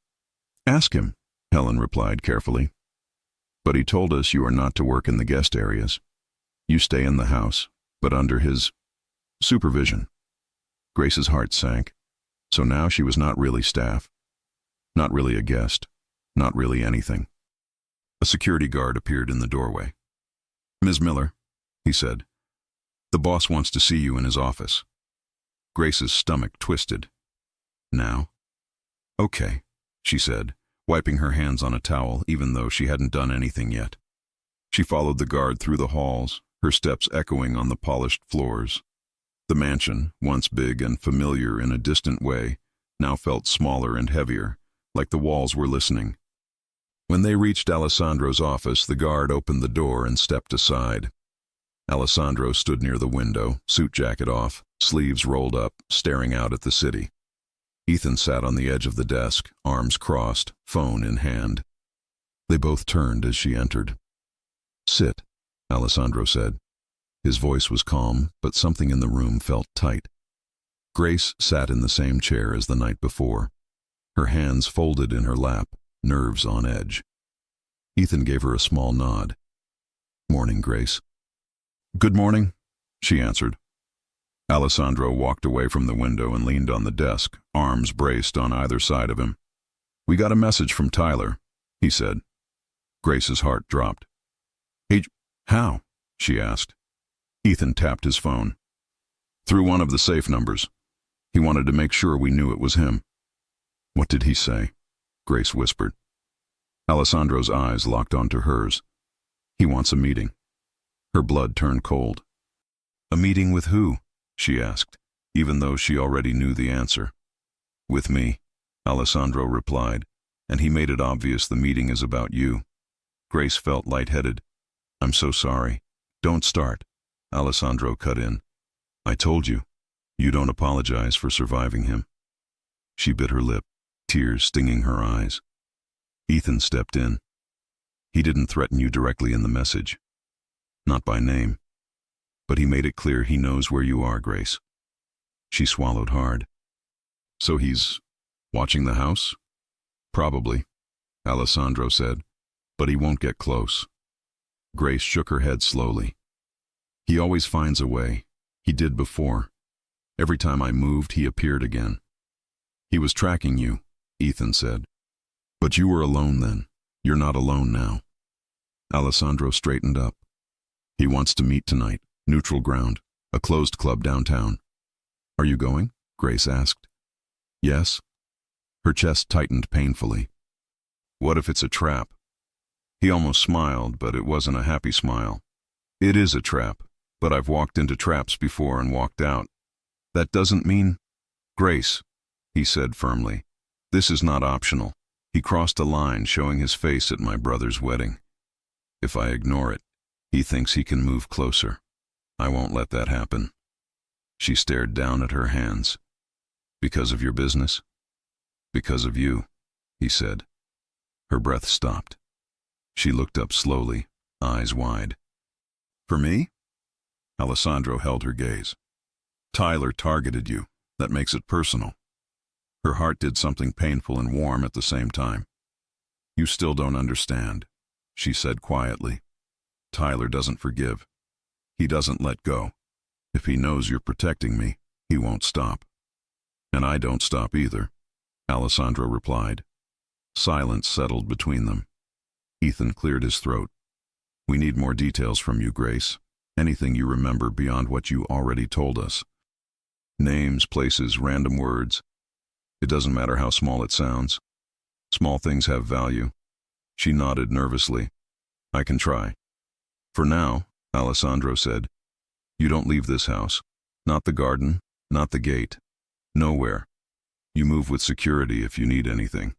Ask him, Helen replied carefully. But he told us you are not to work in the guest areas. You stay in the house, but under his... Supervision. Grace's heart sank. So now she was not really staff. Not really a guest. Not really anything. A security guard appeared in the doorway. "Ms. Miller," he said, "the boss wants to see you in his office." Grace's stomach twisted. "Now?" "Okay," she said, wiping her hands on a towel even though she hadn't done anything yet. She followed the guard through the halls, her steps echoing on the polished floors. The mansion, once big and familiar in a distant way, now felt smaller and heavier, like the walls were listening. When they reached Alessandro's office, the guard opened the door and stepped aside. Alessandro stood near the window, suit jacket off, sleeves rolled up, staring out at the city. Ethan sat on the edge of the desk, arms crossed, phone in hand. They both turned as she entered. "Sit," Alessandro said. His voice was calm, but something in the room felt tight. Grace sat in the same chair as the night before, her hands folded in her lap, nerves on edge. Ethan gave her a small nod. "Morning, Grace." "Good morning," she answered. Alessandro walked away from the window and leaned on the desk, arms braced on either side of him. "We got a message from Tyler," he said. Grace's heart dropped. How?" she asked. Ethan tapped his phone. "Through one of the safe numbers. He wanted to make sure we knew it was him." "What did he say?" Grace whispered. Alessandro's eyes locked onto hers. "He wants a meeting." Her blood turned cold. "A meeting with who?" she asked, even though she already knew the answer. "With me," Alessandro replied, "and he made it obvious the meeting is about you." Grace felt lightheaded. "I'm so sorry." "Don't start," Alessandro cut in. "I told you. You don't apologize for surviving him." She bit her lip, tears stinging her eyes. Ethan stepped in. "He didn't threaten you directly in the message. Not by name. But he made it clear he knows where you are, Grace." She swallowed hard. "So he's watching the house?" "Probably," Alessandro said, "but he won't get close." Grace shook her head slowly. "He always finds a way. He did before. Every time I moved, he appeared again." "He was tracking you," Ethan said. "But you were alone then. You're not alone now." Alessandro straightened up. "He wants to meet tonight. Neutral ground. A closed club downtown." "Are you going?" Grace asked. "Yes." Her chest tightened painfully. "What if it's a trap?" He almost smiled, but it wasn't a happy smile. "It is a trap, but I've walked into traps before and walked out. That doesn't mean—" "Grace," he said firmly, "this is not optional." He crossed a line, showing his face at my brother's wedding. "If I ignore it, he thinks he can move closer. I won't let that happen." She stared down at her hands. "Because of your business?" "Because of you," he said. Her breath stopped. She looked up slowly, eyes wide. "For me?" Alessandro held her gaze. "Tyler targeted you. That makes it personal." Her heart did something painful and warm at the same time. "You still don't understand," she said quietly. "Tyler doesn't forgive. He doesn't let go. If he knows you're protecting me, he won't stop." "And I don't stop either," Alessandro replied. Silence settled between them. Ethan cleared his throat. "We need more details from you, Grace. Anything you remember beyond what you already told us. Names, places, random words. It doesn't matter how small it sounds. Small things have value." She nodded nervously. "I can try." "For now," Alessandro said, "you don't leave this house. Not the garden, not the gate. Nowhere. You move with security if you need anything."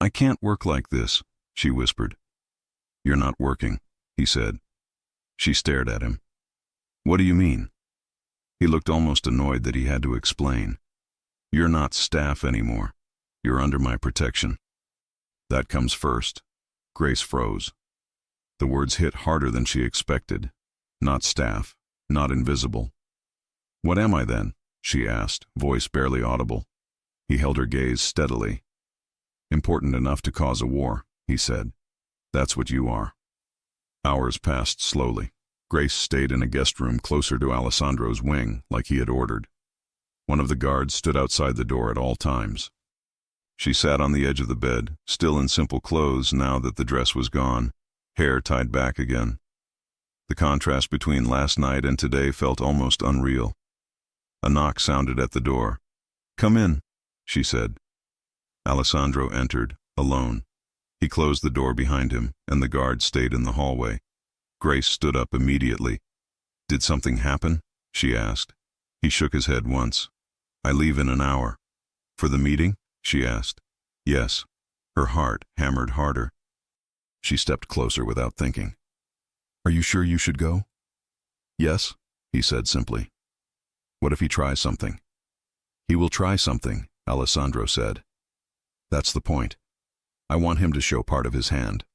"I can't work like this," she whispered. "You're not working," he said. She stared at him. "What do you mean?" He looked almost annoyed that he had to explain. "You're not staff anymore. You're under my protection." "That comes first." Grace froze. The words hit harder than she expected. Not staff, not invisible. "What am I then?" she asked, voice barely audible. He held her gaze steadily. "Important enough to cause a war," he said. "That's what you are." Hours passed slowly. Grace stayed in a guest room closer to Alessandro's wing, like he had ordered. One of the guards stood outside the door at all times. She sat on the edge of the bed, still in simple clothes now that the dress was gone, hair tied back again. The contrast between last night and today felt almost unreal. A knock sounded at the door. "Come in," she said. Alessandro entered, alone. He closed the door behind him, and the guard stayed in the hallway. Grace stood up immediately. "Did something happen?" she asked. He shook his head once. "I leave in an hour." "For the meeting?" she asked. "Yes." Her heart hammered harder. She stepped closer without thinking. "Are you sure you should go?" "Yes," he said simply. "What if he tries something?" "He will try something," Alessandro said. "That's the point. I want him to show part of his hand."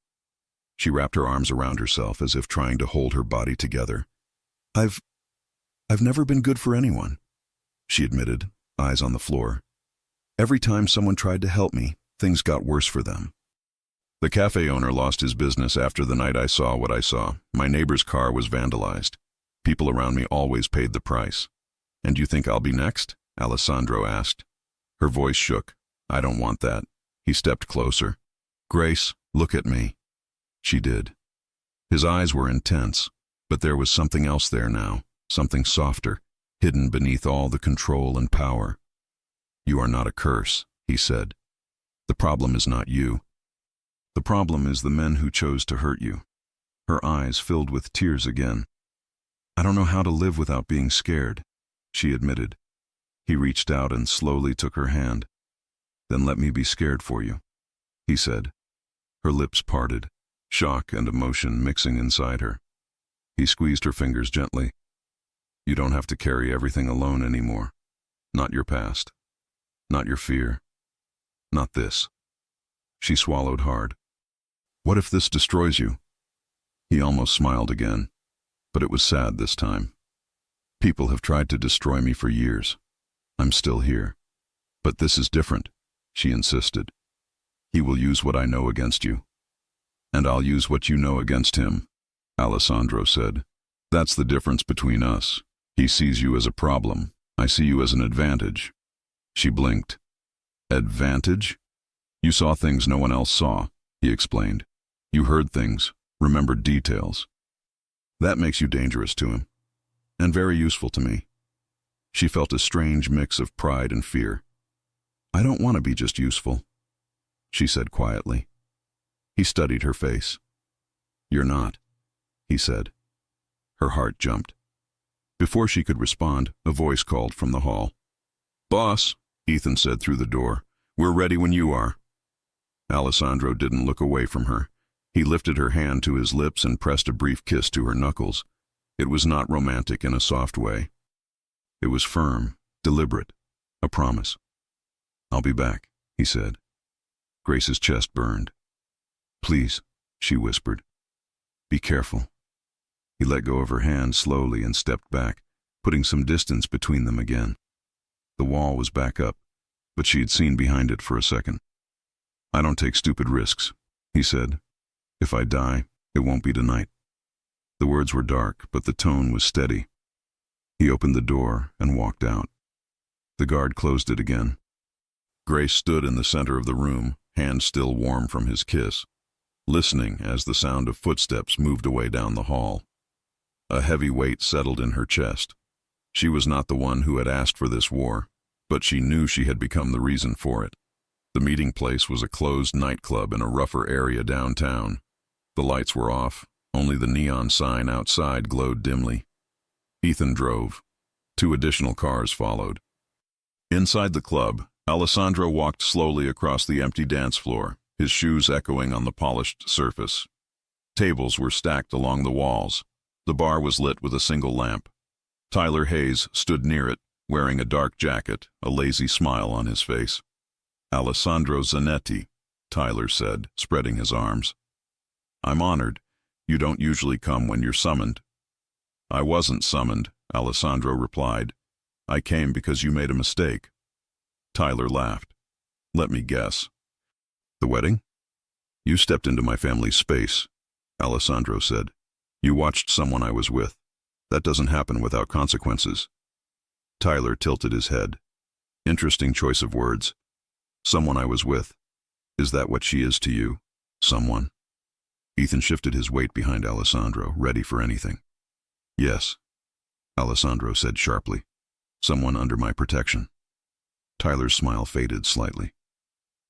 She wrapped her arms around herself as if trying to hold her body together. I've never been good for anyone," she admitted, eyes on the floor. "Every time someone tried to help me, things got worse for them. The cafe owner lost his business after the night I saw what I saw. My neighbor's car was vandalized. People around me always paid the price." "And you think I'll be next?" Alessandro asked. Her voice shook. "I don't want that." He stepped closer. "Grace, look at me." She did. His eyes were intense, but there was something else there now, something softer, hidden beneath all the control and power. "You are not a curse," he said. "The problem is not you. The problem is the men who chose to hurt you." Her eyes filled with tears again. "I don't know how to live without being scared," she admitted. He reached out and slowly took her hand. "Then let me be scared for you," he said. Her lips parted, shock and emotion mixing inside her. He squeezed her fingers gently. "You don't have to carry everything alone anymore. Not your past. Not your fear. Not this." She swallowed hard. "What if this destroys you?" He almost smiled again, but it was sad this time. "People have tried to destroy me for years. I'm still here. But this is different," she insisted. "He will use what I know against you. And I'll use what you know against him," Alessandro said. "That's the difference between us. He sees you as a problem. I see you as an advantage." She blinked. "Advantage? You saw things no one else saw," he explained. "You heard things, remembered details. That makes you dangerous to him. And very useful to me." She felt a strange mix of pride and fear. "I don't want to be just useful," she said quietly. He studied her face. "You're not," he said. Her heart jumped. Before she could respond, a voice called from the hall. "Boss," Ethan said through the door. "We're ready when you are." Alessandro didn't look away from her. He lifted her hand to his lips and pressed a brief kiss to her knuckles. It was not romantic in a soft way. It was firm, deliberate, a promise. "I'll be back," he said. Grace's chest burned. "Please," she whispered. "Be careful." He let go of her hand slowly and stepped back, putting some distance between them again. The wall was back up, but she had seen behind it for a second. "I don't take stupid risks," he said. "If I die, it won't be tonight." The words were dark, but the tone was steady. He opened the door and walked out. The guard closed it again. Grace stood in the center of the room, hand still warm from his kiss, listening as the sound of footsteps moved away down the hall. A heavy weight settled in her chest. She was not the one who had asked for this war, but she knew she had become the reason for it. The meeting place was a closed nightclub in a rougher area downtown. The lights were off, only the neon sign outside glowed dimly. Ethan drove. 2 additional cars followed. Inside the club, Alessandro walked slowly across the empty dance floor, his shoes echoing on the polished surface. Tables were stacked along the walls. The bar was lit with a single lamp. Tyler Hayes stood near it, wearing a dark jacket, a lazy smile on his face. "Alessandro Zanetti," Tyler said, spreading his arms. "I'm honored. You don't usually come when you're summoned." "I wasn't summoned," Alessandro replied. "I came because you made a mistake." Tyler laughed. "Let me guess. The wedding?" "You stepped into my family's space," Alessandro said. You watched someone I was with. That doesn't happen without consequences. Tyler tilted his head. Interesting choice of words. Someone I was with. Is that what she is to you? Someone? Ethan shifted his weight behind Alessandro, ready for anything. Yes, Alessandro said sharply. Someone under my protection. Tyler's smile faded slightly.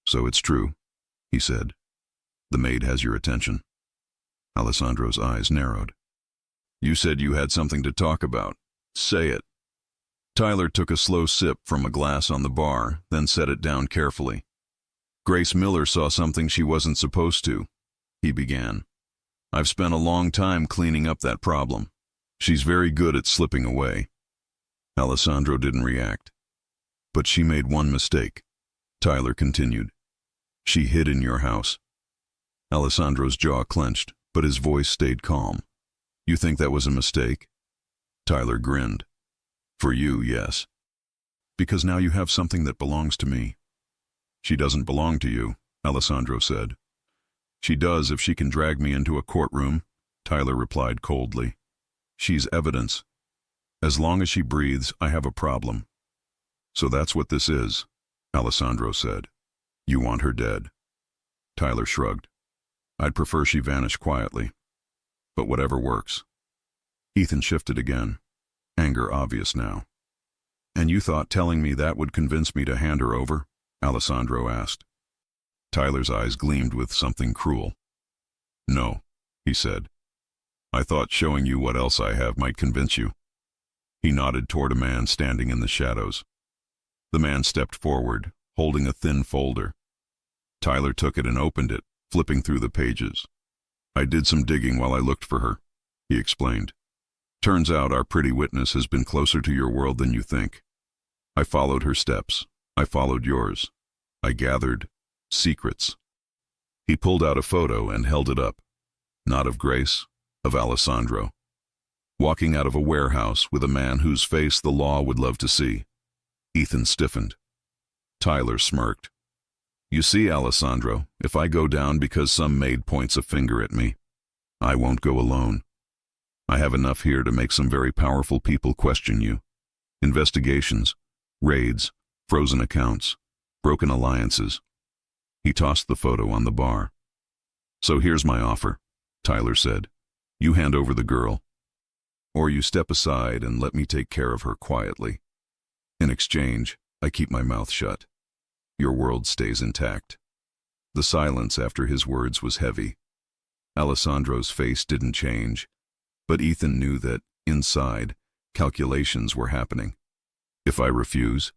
So it's true, he said. The maid has your attention. Alessandro's eyes narrowed. You said you had something to talk about. Say it. Tyler took a slow sip from a glass on the bar, then set it down carefully. Grace Miller saw something she wasn't supposed to, he began. I've spent a long time cleaning up that problem. She's very good at slipping away. Alessandro didn't react. But she made one mistake, Tyler continued. She hid in your house. Alessandro's jaw clenched, but his voice stayed calm. You think that was a mistake? Tyler grinned. For you, yes. Because now you have something that belongs to me. She doesn't belong to you, Alessandro said. She does if she can drag me into a courtroom, Tyler replied coldly. She's evidence. As long as she breathes, I have a problem. So that's what this is, Alessandro said. You want her dead. Tyler shrugged. I'd prefer she vanish quietly. But whatever works. Ethan shifted again, anger obvious now. And you thought telling me that would convince me to hand her over? Alessandro asked. Tyler's eyes gleamed with something cruel. No, he said. I thought showing you what else I have might convince you. He nodded toward a man standing in the shadows. The man stepped forward, holding a thin folder. Tyler took it and opened it, flipping through the pages. I did some digging while I looked for her, he explained. Turns out our pretty witness has been closer to your world than you think. I followed her steps. I followed yours. I gathered secrets. He pulled out a photo and held it up. Not of Grace, of Alessandro. Walking out of a warehouse with a man whose face the law would love to see. Ethan stiffened. Tyler smirked. You see, Alessandro, if I go down because some maid points a finger at me, I won't go alone. I have enough here to make some very powerful people question you. Investigations, raids, frozen accounts, broken alliances. He tossed the photo on the bar. So here's my offer, Tyler said. You hand over the girl. Or you step aside and let me take care of her quietly. In exchange, I keep my mouth shut. Your world stays intact. The silence after his words was heavy. Alessandro's face didn't change, but Ethan knew that, inside, calculations were happening. If I refuse?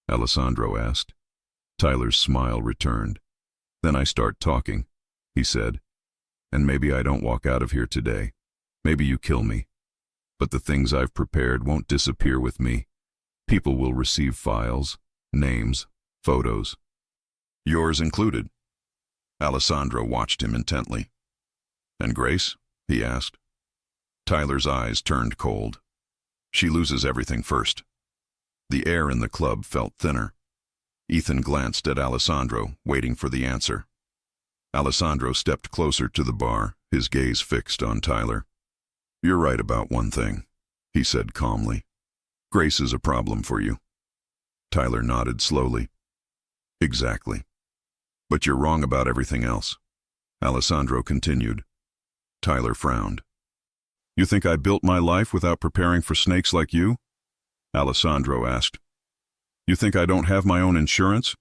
Alessandro asked. Tyler's smile returned. Then I start talking, he said. And maybe I don't walk out of here today. Maybe you kill me. But the things I've prepared won't disappear with me. People will receive files, names, photos. Yours included. Alessandro watched him intently. And Grace? He asked. Tyler's eyes turned cold. She loses everything first. The air in the club felt thinner. Ethan glanced at Alessandro, waiting for the answer. Alessandro stepped closer to the bar, his gaze fixed on Tyler. You're right about one thing, he said calmly. Grace is a problem for you. Tyler nodded slowly. Exactly. But you're wrong about everything else. Alessandro continued. Tyler frowned. You think I built my life without preparing for snakes like you? Alessandro asked. You think I don't have my own insurance?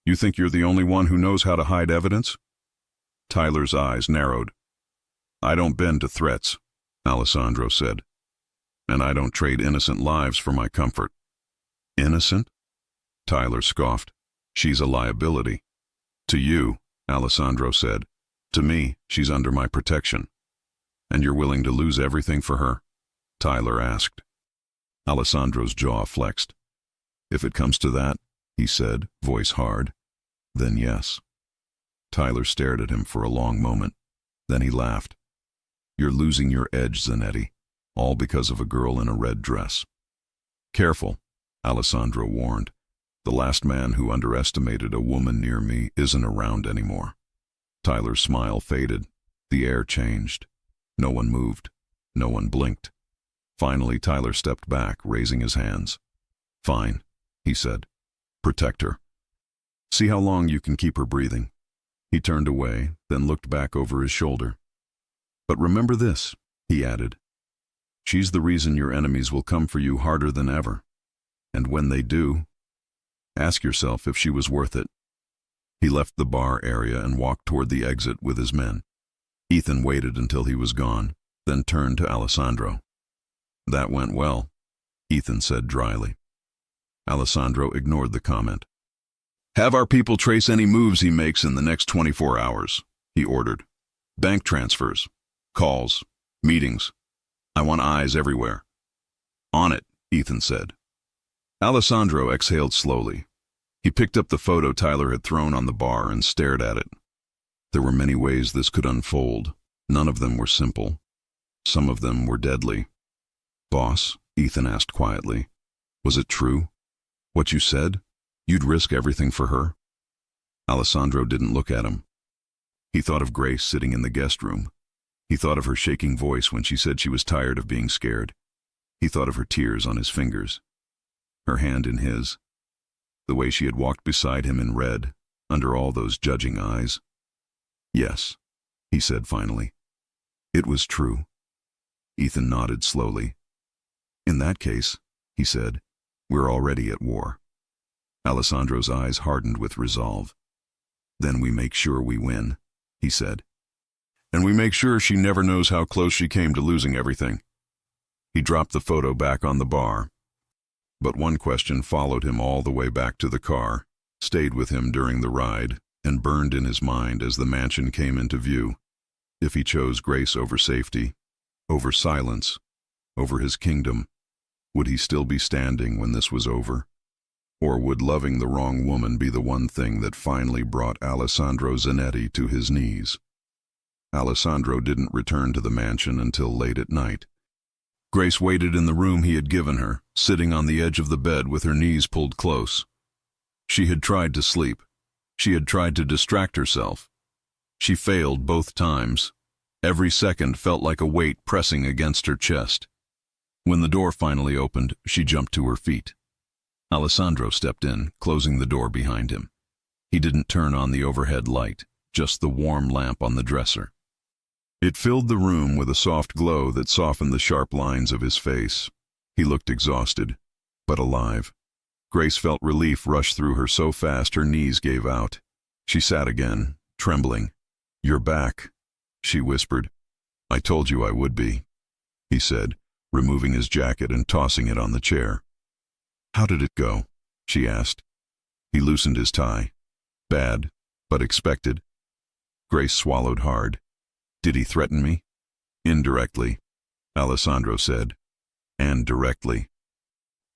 You think you're the only one who knows how to hide evidence? Tyler's eyes narrowed. I don't bend to threats, Alessandro said. And I don't trade innocent lives for my comfort. Innocent? Tyler scoffed. She's a liability. To you, Alessandro said. To me, she's under my protection. And you're willing to lose everything for her? Tyler asked. Alessandro's jaw flexed. If it comes to that, he said, voice hard, then yes. Tyler stared at him for a long moment. Then he laughed. You're losing your edge, Zanetti, all because of a girl in a red dress. Careful, Alessandro warned. The last man who underestimated a woman near me isn't around anymore. Tyler's smile faded. The air changed. No one moved. No one blinked. Finally, Tyler stepped back, raising his hands. "Fine," he said. "Protect her. See how long you can keep her breathing." He turned away, then looked back over his shoulder. "But remember this," he added. "She's the reason your enemies will come for you harder than ever. And when they do, ask yourself if she was worth it." He left the bar area and walked toward the exit with his men. Ethan waited until he was gone, then turned to Alessandro. "That went well," Ethan said dryly. Alessandro ignored the comment. "Have our people trace any moves he makes in the next 24 hours, he ordered. "Bank transfers, calls, meetings. I want eyes everywhere." "On it," Ethan said. Alessandro exhaled slowly. He picked up the photo Tyler had thrown on the bar and stared at it. There were many ways this could unfold. None of them were simple. Some of them were deadly. "Boss," Ethan asked quietly, "was it true? What you said? You'd risk everything for her?" Alessandro didn't look at him. He thought of Grace sitting in the guest room. He thought of her shaking voice when she said she was tired of being scared. He thought of her tears on his fingers, her hand in his, the way she had walked beside him in red, under all those judging eyes. "Yes," he said finally. "It was true." Ethan nodded slowly. "In that case," he said, "we're already at war." Alessandro's eyes hardened with resolve. "Then we make sure we win," he said. "And we make sure she never knows how close she came to losing everything." He dropped the photo back on the bar. But one question followed him all the way back to the car, stayed with him during the ride, and burned in his mind as the mansion came into view. If he chose Grace over safety, over silence, over his kingdom, would he still be standing when this was over? Or would loving the wrong woman be the one thing that finally brought Alessandro Zanetti to his knees? Alessandro didn't return to the mansion until late at night. Grace waited in the room he had given her, sitting on the edge of the bed with her knees pulled close. She had tried to sleep. She had tried to distract herself. She failed both times. Every second felt like a weight pressing against her chest. When the door finally opened, she jumped to her feet. Alessandro stepped in, closing the door behind him. He didn't turn on the overhead light, just the warm lamp on the dresser. It filled the room with a soft glow that softened the sharp lines of his face. He looked exhausted, but alive. Grace felt relief rush through her so fast her knees gave out. She sat again, trembling. "You're back," she whispered. "I told you I would be," he said, removing his jacket and tossing it on the chair. "How did it go?" she asked. He loosened his tie. "Bad, but expected." Grace swallowed hard. "Did he threaten me?" "Indirectly," Alessandro said. "And directly.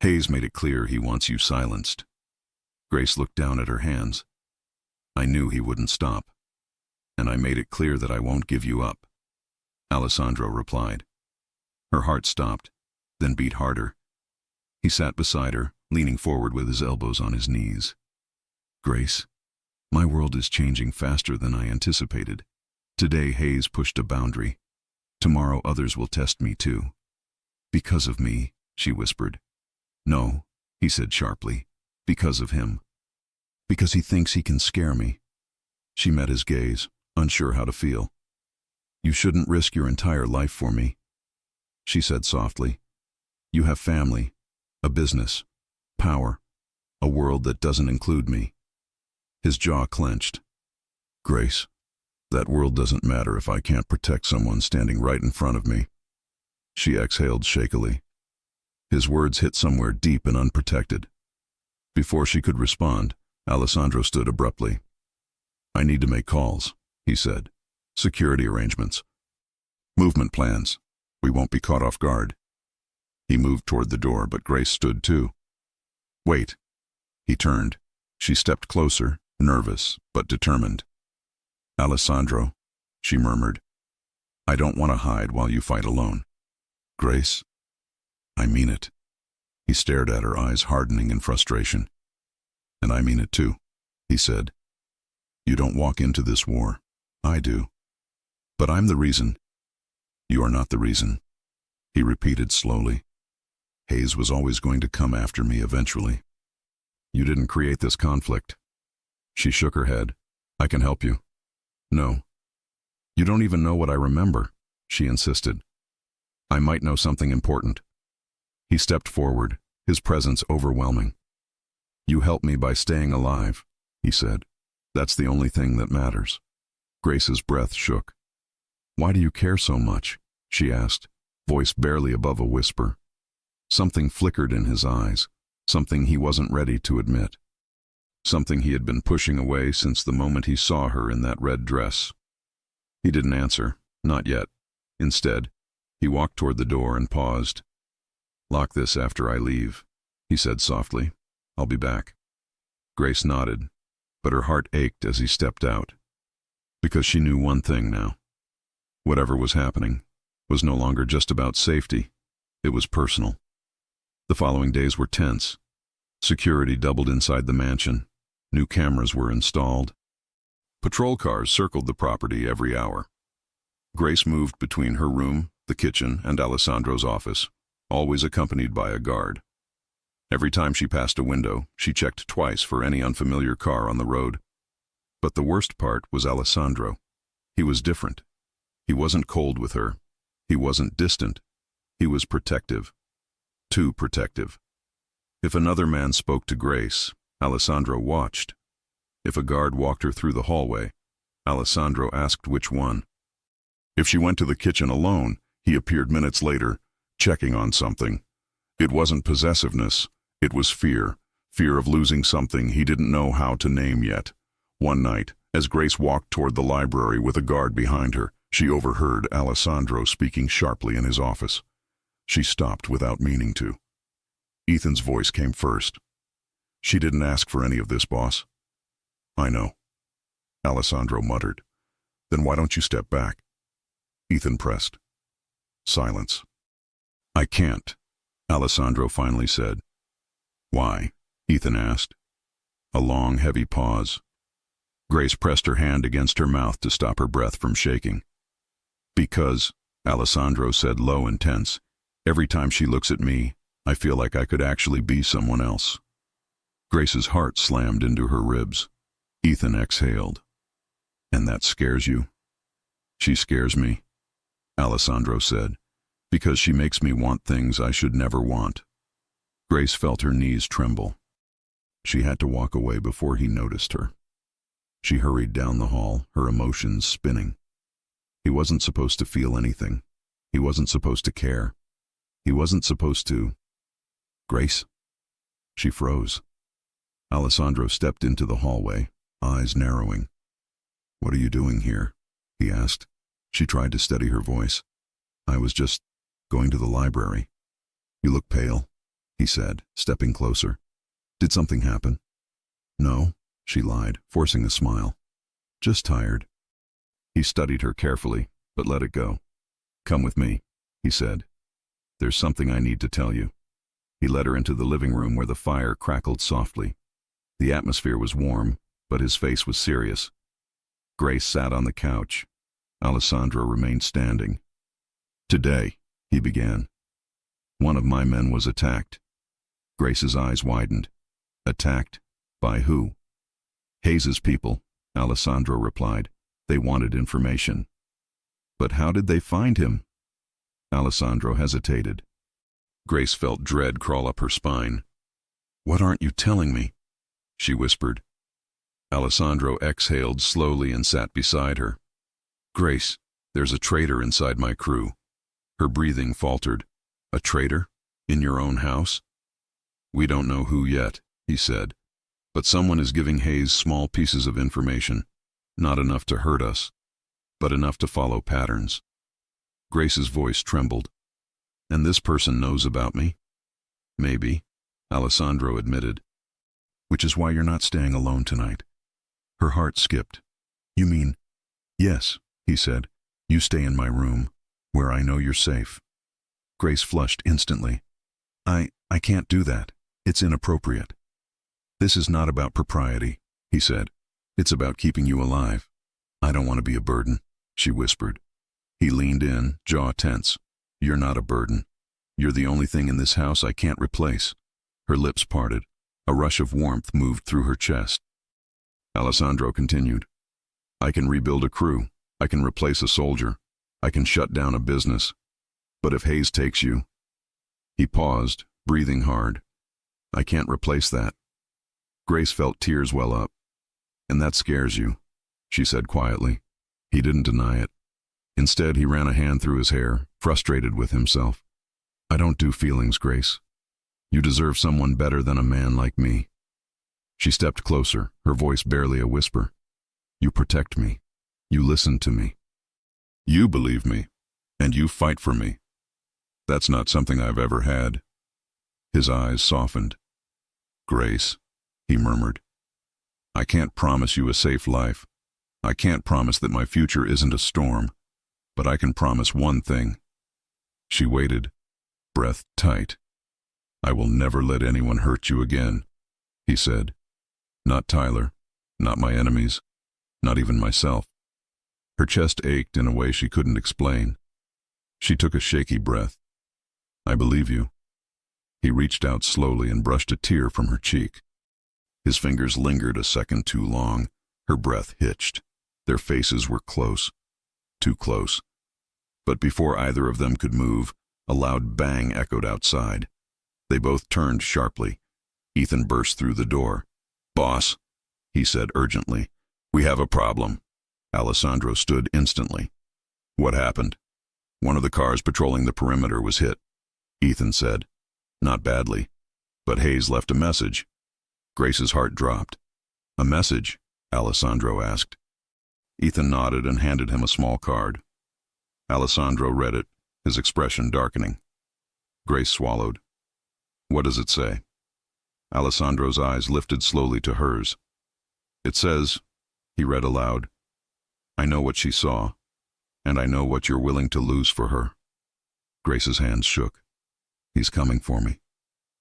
Hayes made it clear he wants you silenced." Grace looked down at her hands. "I knew he wouldn't stop. And I made it clear that I won't give you up," Alessandro replied. Her heart stopped, then beat harder. He sat beside her, leaning forward with his elbows on his knees. "Grace, my world is changing faster than I anticipated. Today Hayes pushed a boundary. Tomorrow others will test me too." "Because of me," she whispered. "No," he said sharply. "Because of him. Because he thinks he can scare me." She met his gaze, unsure how to feel. "You shouldn't risk your entire life for me," she said softly. "You have family, a business, power, a world that doesn't include me." His jaw clenched. "Grace, that world doesn't matter if I can't protect someone standing right in front of me." She exhaled shakily. His words hit somewhere deep and unprotected. Before she could respond, Alessandro stood abruptly. "I need to make calls," he said. "Security arrangements. Movement plans. We won't be caught off guard." He moved toward the door, but Grace stood too. "Wait." He turned. She stepped closer, nervous but determined. "Alessandro," she murmured, "I don't want to hide while you fight alone." "Grace, I mean it." He stared at her, eyes hardening in frustration. "And I mean it too," he said. "You don't walk into this war. I do. But I'm the reason. You are not the reason." he repeated slowly. Hayes was always going to come after me eventually. You didn't create this conflict. She shook her head. I can help you. No. You don't even know what I remember, she insisted. I might know something important. He stepped forward, his presence overwhelming. You helped me by staying alive, he said. That's the only thing that matters. Grace's breath shook. Why do you care so much? She asked, voice barely above a whisper. Something flickered in his eyes, something he wasn't ready to admit. Something he had been pushing away since the moment he saw her in that red dress. He didn't answer, not yet. Instead, he walked toward the door and paused. Lock this after I leave, he said softly. I'll be back. Grace nodded, but her heart ached as he stepped out. Because she knew one thing now. Whatever was happening was no longer just about safety. It was personal. The following days were tense. Security doubled inside the mansion. New cameras were installed. Patrol cars circled the property every hour. Grace moved between her room, the kitchen, and Alessandro's office, always accompanied by a guard. Every time she passed a window, she checked twice for any unfamiliar car on the road. But the worst part was Alessandro. He was different. He wasn't cold with her. He wasn't distant. He was protective. Too protective. If another man spoke to Grace, Alessandro watched. If a guard walked her through the hallway, Alessandro asked which one. If she went to the kitchen alone, he appeared minutes later, checking on something. It wasn't possessiveness, it was fear. Fear of losing something he didn't know how to name yet. One night, as Grace walked toward the library with a guard behind her, she overheard Alessandro speaking sharply in his office. She stopped without meaning to. Ethan's voice came first. She didn't ask for any of this, boss. I know. Alessandro muttered. Then why don't you step back? Ethan pressed. Silence. I can't, Alessandro finally said. Why? Ethan asked. A long, heavy pause. Grace pressed her hand against her mouth to stop her breath from shaking. Because, Alessandro said low and tense, every time she looks at me, I feel like I could actually be someone else. Grace's heart slammed into her ribs. Ethan exhaled. And that scares you? She scares me, Alessandro said, because she makes me want things I should never want. Grace felt her knees tremble. She had to walk away before he noticed her. She hurried down the hall, her emotions spinning. He wasn't supposed to feel anything. He wasn't supposed to care. He wasn't supposed to... Grace? She froze. Alessandro stepped into the hallway, eyes narrowing. What are you doing here? He asked. She tried to steady her voice. I was just going to the library. You look pale, he said, stepping closer. Did something happen? No, she lied, forcing a smile. Just tired. He studied her carefully, but let it go. Come with me, he said. There's something I need to tell you. He led her into the living room where the fire crackled softly. The atmosphere was warm, but his face was serious. Grace sat on the couch. Alessandro remained standing. Today, he began. One of my men was attacked. Grace's eyes widened. Attacked? By who? Hayes's people, Alessandro replied. They wanted information. But how did they find him? Alessandro hesitated. Grace felt dread crawl up her spine. What aren't you telling me? She whispered. Alessandro exhaled slowly and sat beside her. Grace, there's a traitor inside my crew. Her breathing faltered. A traitor? In your own house? We don't know who yet, he said. But someone is giving Hayes small pieces of information. Not enough to hurt us, but enough to follow patterns. Grace's voice trembled. And this person knows about me? Maybe, Alessandro admitted. Which is why you're not staying alone tonight. Her heart skipped. You mean? Yes, he said. You stay in my room, where I know you're safe. Grace flushed instantly. I can't do that. It's inappropriate. This is not about propriety, he said. It's about keeping you alive. I don't want to be a burden, she whispered. He leaned in, jaw tense. You're not a burden. You're the only thing in this house I can't replace. Her lips parted. A rush of warmth moved through her chest. Alessandro continued. I can rebuild a crew. I can replace a soldier. I can shut down a business. But if Hayes takes you... He paused, breathing hard. I can't replace that. Grace felt tears well up. And that scares you, she said quietly. He didn't deny it. Instead, he ran a hand through his hair, frustrated with himself. I don't do feelings, Grace. You deserve someone better than a man like me. She stepped closer, her voice barely a whisper. You protect me. You listen to me. You believe me, and you fight for me. That's not something I've ever had. His eyes softened. Grace, he murmured. I can't promise you a safe life. I can't promise that my future isn't a storm, but I can promise one thing. She waited, breath tight. I will never let anyone hurt you again, he said. Not Tyler, not my enemies, not even myself. Her chest ached in a way she couldn't explain. She took a shaky breath. I believe you. He reached out slowly and brushed a tear from her cheek. His fingers lingered a second too long. Her breath hitched. Their faces were close. Too close. But before either of them could move, a loud bang echoed outside. They both turned sharply. Ethan burst through the door. Boss, he said urgently. We have a problem. Alessandro stood instantly. What happened? One of the cars patrolling the perimeter was hit, Ethan said. Not badly. But Hayes left a message. Grace's heart dropped. A message? Alessandro asked. Ethan nodded and handed him a small card. Alessandro read it, his expression darkening. Grace swallowed. What does it say? Alessandro's eyes lifted slowly to hers. It says, he read aloud, I know what she saw, and I know what you're willing to lose for her. Grace's hands shook. He's coming for me,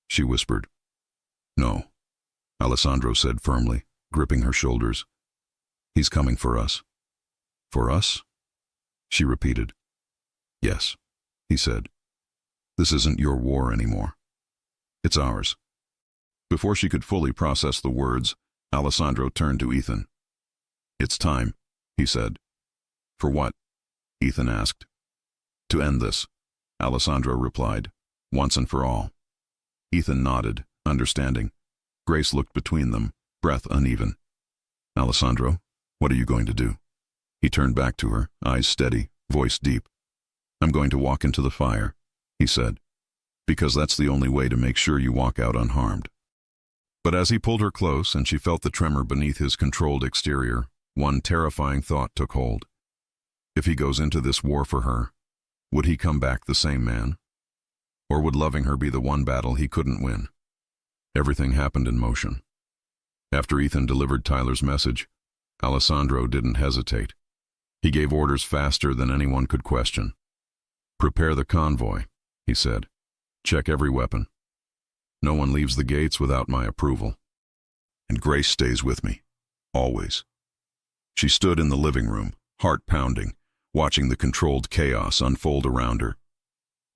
she whispered. No, Alessandro said firmly, gripping her shoulders. He's coming for us. For us? She repeated. Yes, he said. This isn't your war anymore. It's ours. Before she could fully process the words, Alessandro turned to Ethan. It's time, he said. For what? Ethan asked. To end this, Alessandro replied, once and for all. Ethan nodded, understanding. Grace looked between them, breath uneven. Alessandro, what are you going to do? He turned back to her, eyes steady, voice deep. I'm going to walk into the fire, he said, because that's the only way to make sure you walk out unharmed. But as he pulled her close and she felt the tremor beneath his controlled exterior, one terrifying thought took hold. If he goes into this war for her, would he come back the same man? Or would loving her be the one battle he couldn't win? Everything happened in motion. After Ethan delivered Tyler's message, Alessandro didn't hesitate. He gave orders faster than anyone could question. Prepare the convoy, he said. Check every weapon. No one leaves the gates without my approval. And Grace stays with me, always. She stood in the living room, heart pounding, watching the controlled chaos unfold around her.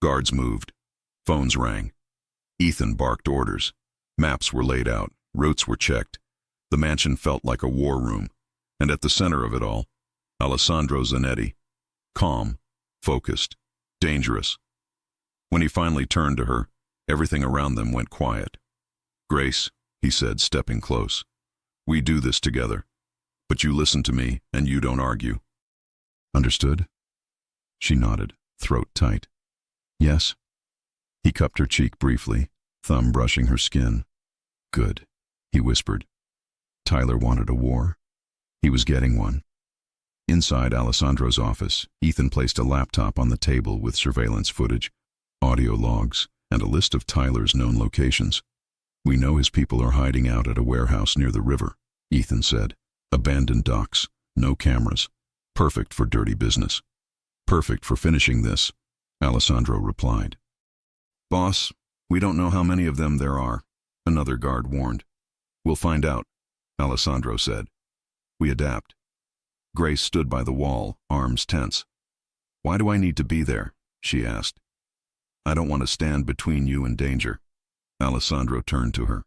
Guards moved. Phones rang. Ethan barked orders. Maps were laid out. Routes were checked. The mansion felt like a war room. And at the center of it all, Alessandro Zanetti. Calm, focused, dangerous. When he finally turned to her, everything around them went quiet. Grace, he said, stepping close. We do this together. But you listen to me, and you don't argue. Understood? She nodded, throat tight. Yes. He cupped her cheek briefly, thumb brushing her skin. Good, he whispered. Tyler wanted a war. He was getting one. Inside Alessandro's office, Ethan placed a laptop on the table with surveillance footage, audio logs, and a list of Tyler's known locations. We know his people are hiding out at a warehouse near the river, Ethan said. Abandoned docks, no cameras. Perfect for dirty business. Perfect for finishing this, Alessandro replied. Boss, we don't know how many of them there are, another guard warned. We'll find out, Alessandro said. We adapt. Grace stood by the wall, arms tense. Why do I need to be there? She asked. I don't want to stand between you and danger. Alessandro turned to her.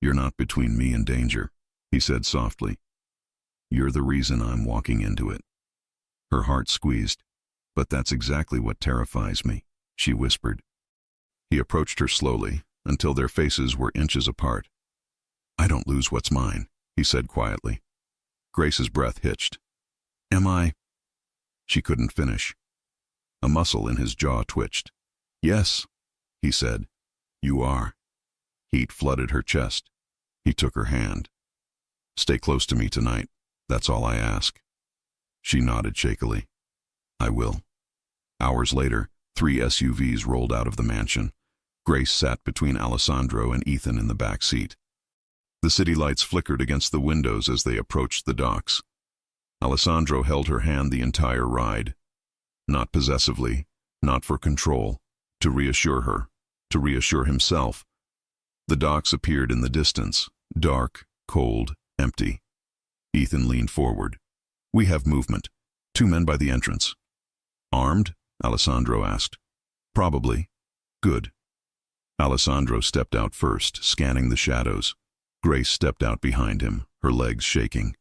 You're not between me and danger, he said softly. You're the reason I'm walking into it. Her heart squeezed. But that's exactly what terrifies me, she whispered. He approached her slowly, until their faces were inches apart. I don't lose what's mine, he said quietly. Grace's breath hitched. Am I? She couldn't finish. A muscle in his jaw twitched. Yes, he said. You are. Heat flooded her chest. He took her hand. Stay close to me tonight. That's all I ask. She nodded shakily. I will. Hours later, 3 SUVs rolled out of the mansion. Grace sat between Alessandro and Ethan in the back seat. The city lights flickered against the windows as they approached the docks. Alessandro held her hand the entire ride. Not possessively, not for control, to reassure her, to reassure himself. The docks appeared in the distance, dark, cold, empty. Ethan leaned forward. We have movement. 2 men by the entrance. Armed? Alessandro asked. Probably. Good. Alessandro stepped out first, scanning the shadows. Grace stepped out behind him, her legs shaking.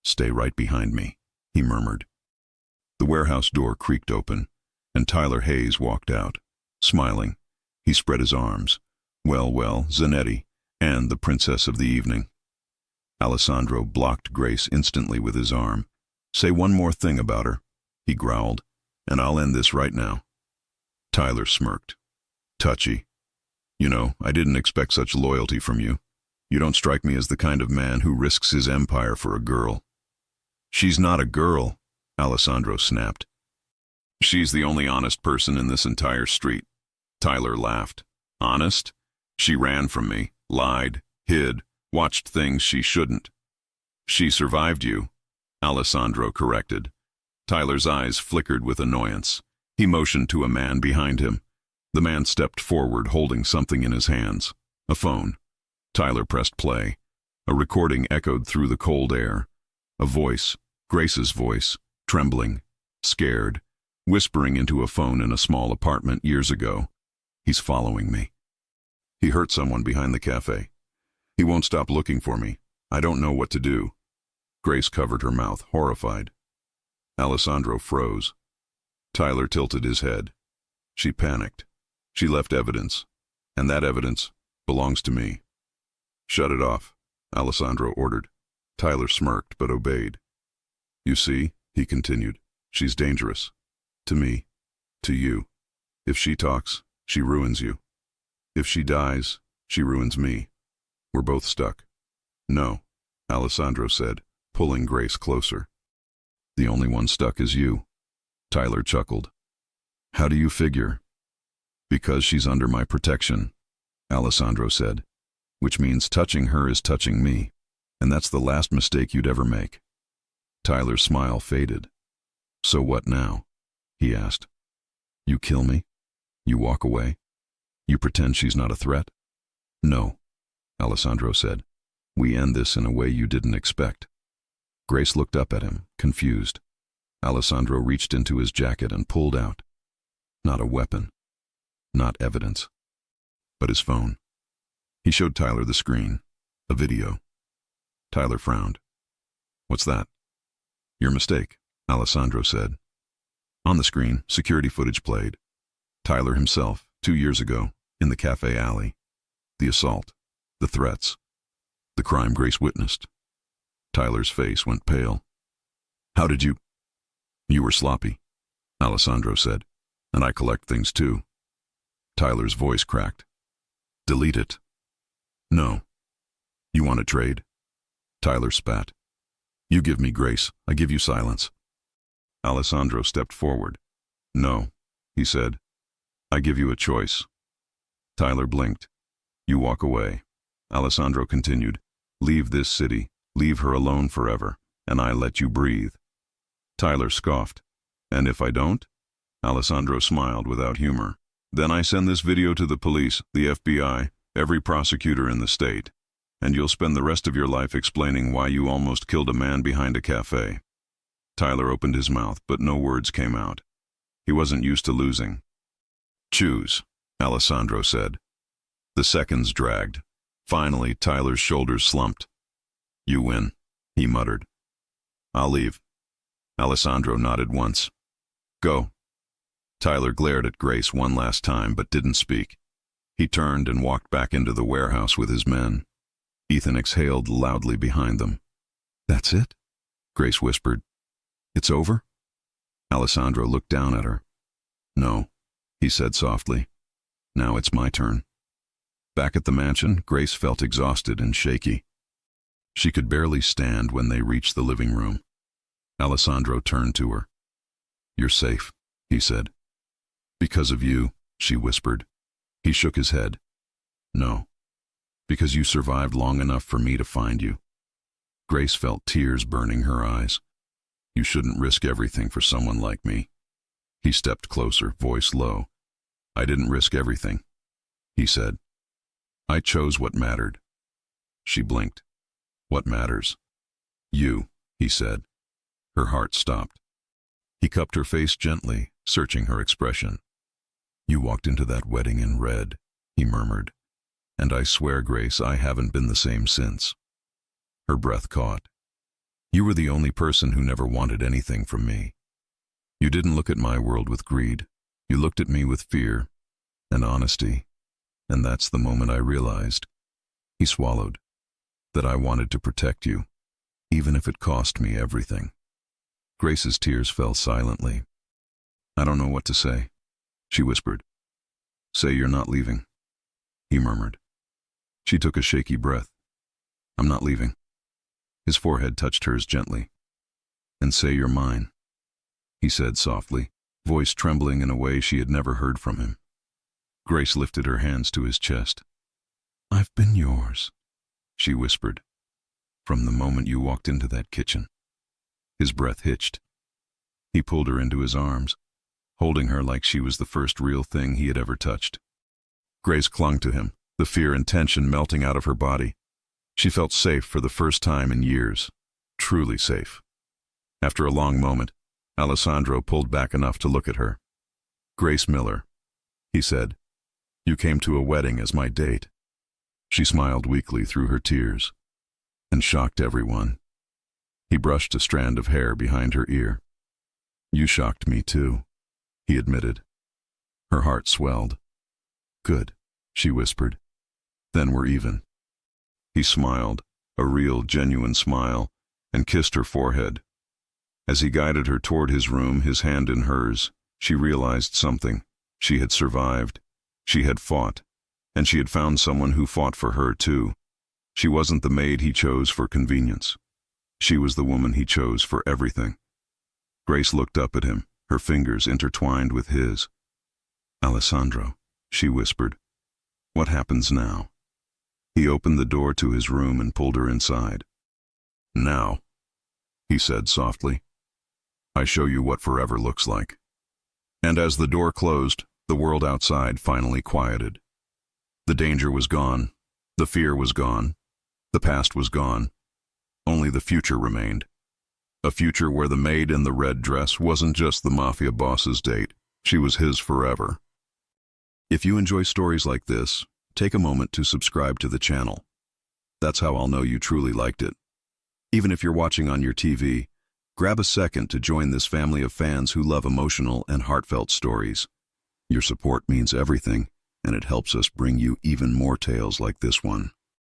Stay right behind me, he murmured. The warehouse door creaked open, and Tyler Hayes walked out, smiling. He spread his arms. Well, Zanetti, and the princess of the evening. Alessandro blocked Grace instantly with his arm. Say one more thing about her, he growled, and I'll end this right now. Tyler smirked. Touchy. You know, I didn't expect such loyalty from you. You don't strike me as the kind of man who risks his empire for a girl. She's not a girl, Alessandro snapped. She's the only honest person in this entire street. Tyler laughed. Honest? She ran from me, lied, hid, watched things she shouldn't. She survived you, Alessandro corrected. Tyler's eyes flickered with annoyance. He motioned to a man behind him. The man stepped forward, holding something in his hands. A phone. Tyler pressed play. A recording echoed through the cold air. A voice, Grace's voice, trembling, scared, whispering into a phone in a small apartment years ago. He's following me. He hurt someone behind the cafe. He won't stop looking for me. I don't know what to do. Grace covered her mouth, horrified. Alessandro froze. Tyler tilted his head. She panicked. She left evidence, and that evidence belongs to me. Shut it off, Alessandro ordered. Tyler smirked but obeyed. You see, he continued, she's dangerous. To me, to you. If she talks, she ruins you. If she dies, she ruins me. We're both stuck. No, Alessandro said, pulling Grace closer. The only one stuck is you. Tyler chuckled. How do you figure? Because she's under my protection, Alessandro said, which means touching her is touching me, and that's the last mistake you'd ever make. Tyler's smile faded. So what now? He asked. You kill me? You walk away? You pretend she's not a threat? No, Alessandro said. We end this in a way you didn't expect. Grace looked up at him, confused. Alessandro reached into his jacket and pulled out. Not a weapon. Not evidence. But his phone. He showed Tyler the screen. A video. Tyler frowned. What's that? Your mistake, Alessandro said. On the screen, security footage played. Tyler himself, 2 years ago, in the cafe alley. The assault. The threats. The crime Grace witnessed. Tyler's face went pale. How did you? You were sloppy, Alessandro said. And I collect things too. Tyler's voice cracked. Delete it. No. You want to trade? Tyler spat. You give me Grace, I give you silence. Alessandro stepped forward. No, he said. I give you a choice. Tyler blinked. You walk away. Alessandro continued. Leave this city, leave her alone forever, and I let you breathe. Tyler scoffed. And if I don't? Alessandro smiled without humor. Then I send this video to the police, the FBI, every prosecutor in the state, and you'll spend the rest of your life explaining why you almost killed a man behind a cafe. Tyler opened his mouth, but no words came out. He wasn't used to losing. Choose, Alessandro said. The seconds dragged. Finally, Tyler's shoulders slumped. You win, he muttered. I'll leave. Alessandro nodded once. Go. Tyler glared at Grace one last time but didn't speak. He turned and walked back into the warehouse with his men. Ethan exhaled loudly behind them. That's it? Grace whispered. It's over? Alessandro looked down at her. No, he said softly. Now it's my turn. Back at the mansion, Grace felt exhausted and shaky. She could barely stand when they reached the living room. Alessandro turned to her. You're safe, he said. Because of you, she whispered. He shook his head. No, because you survived long enough for me to find you. Grace felt tears burning her eyes. You shouldn't risk everything for someone like me. He stepped closer, voice low. I didn't risk everything, he said. I chose what mattered. She blinked. What matters? You, he said. Her heart stopped. He cupped her face gently, searching her expression. You walked into that wedding in red, he murmured. And I swear, Grace, I haven't been the same since. Her breath caught. You were the only person who never wanted anything from me. You didn't look at my world with greed. You looked at me with fear and honesty. And that's the moment I realized, he swallowed, that I wanted to protect you, even if it cost me everything. Grace's tears fell silently. I don't know what to say, she whispered. Say you're not leaving, he murmured. She took a shaky breath. I'm not leaving. His forehead touched hers gently. And say you're mine, he said softly, voice trembling in a way she had never heard from him. Grace lifted her hands to his chest. I've been yours, she whispered, from the moment you walked into that kitchen. His breath hitched. He pulled her into his arms, holding her like she was the first real thing he had ever touched. Grace clung to him, the fear and tension melting out of her body. She felt safe for the first time in years, truly safe. After a long moment, Alessandro pulled back enough to look at her. Grace Miller, he said, you came to a wedding as my date. She smiled weakly through her tears, and shocked everyone. He brushed a strand of hair behind her ear. You shocked me too, he admitted. Her heart swelled. Good, she whispered. Then we're even. He smiled, a real, genuine smile, and kissed her forehead. As he guided her toward his room, his hand in hers, she realized something. She had survived. She had fought. And she had found someone who fought for her, too. She wasn't the maid he chose for convenience. She was the woman he chose for everything. Grace looked up at him, her fingers intertwined with his. Alessandro, she whispered. What happens now? He opened the door to his room and pulled her inside. Now, he said softly, I show you what forever looks like. And as the door closed, the world outside finally quieted. The danger was gone. The fear was gone. The past was gone. Only the future remained. A future where the maid in the red dress wasn't just the Mafia boss's date. She was his forever. If you enjoy stories like this, take a moment to subscribe to the channel. That's how I'll know you truly liked it. Even if you're watching on your TV, grab a second to join this family of fans who love emotional and heartfelt stories. Your support means everything, and it helps us bring you even more tales like this one.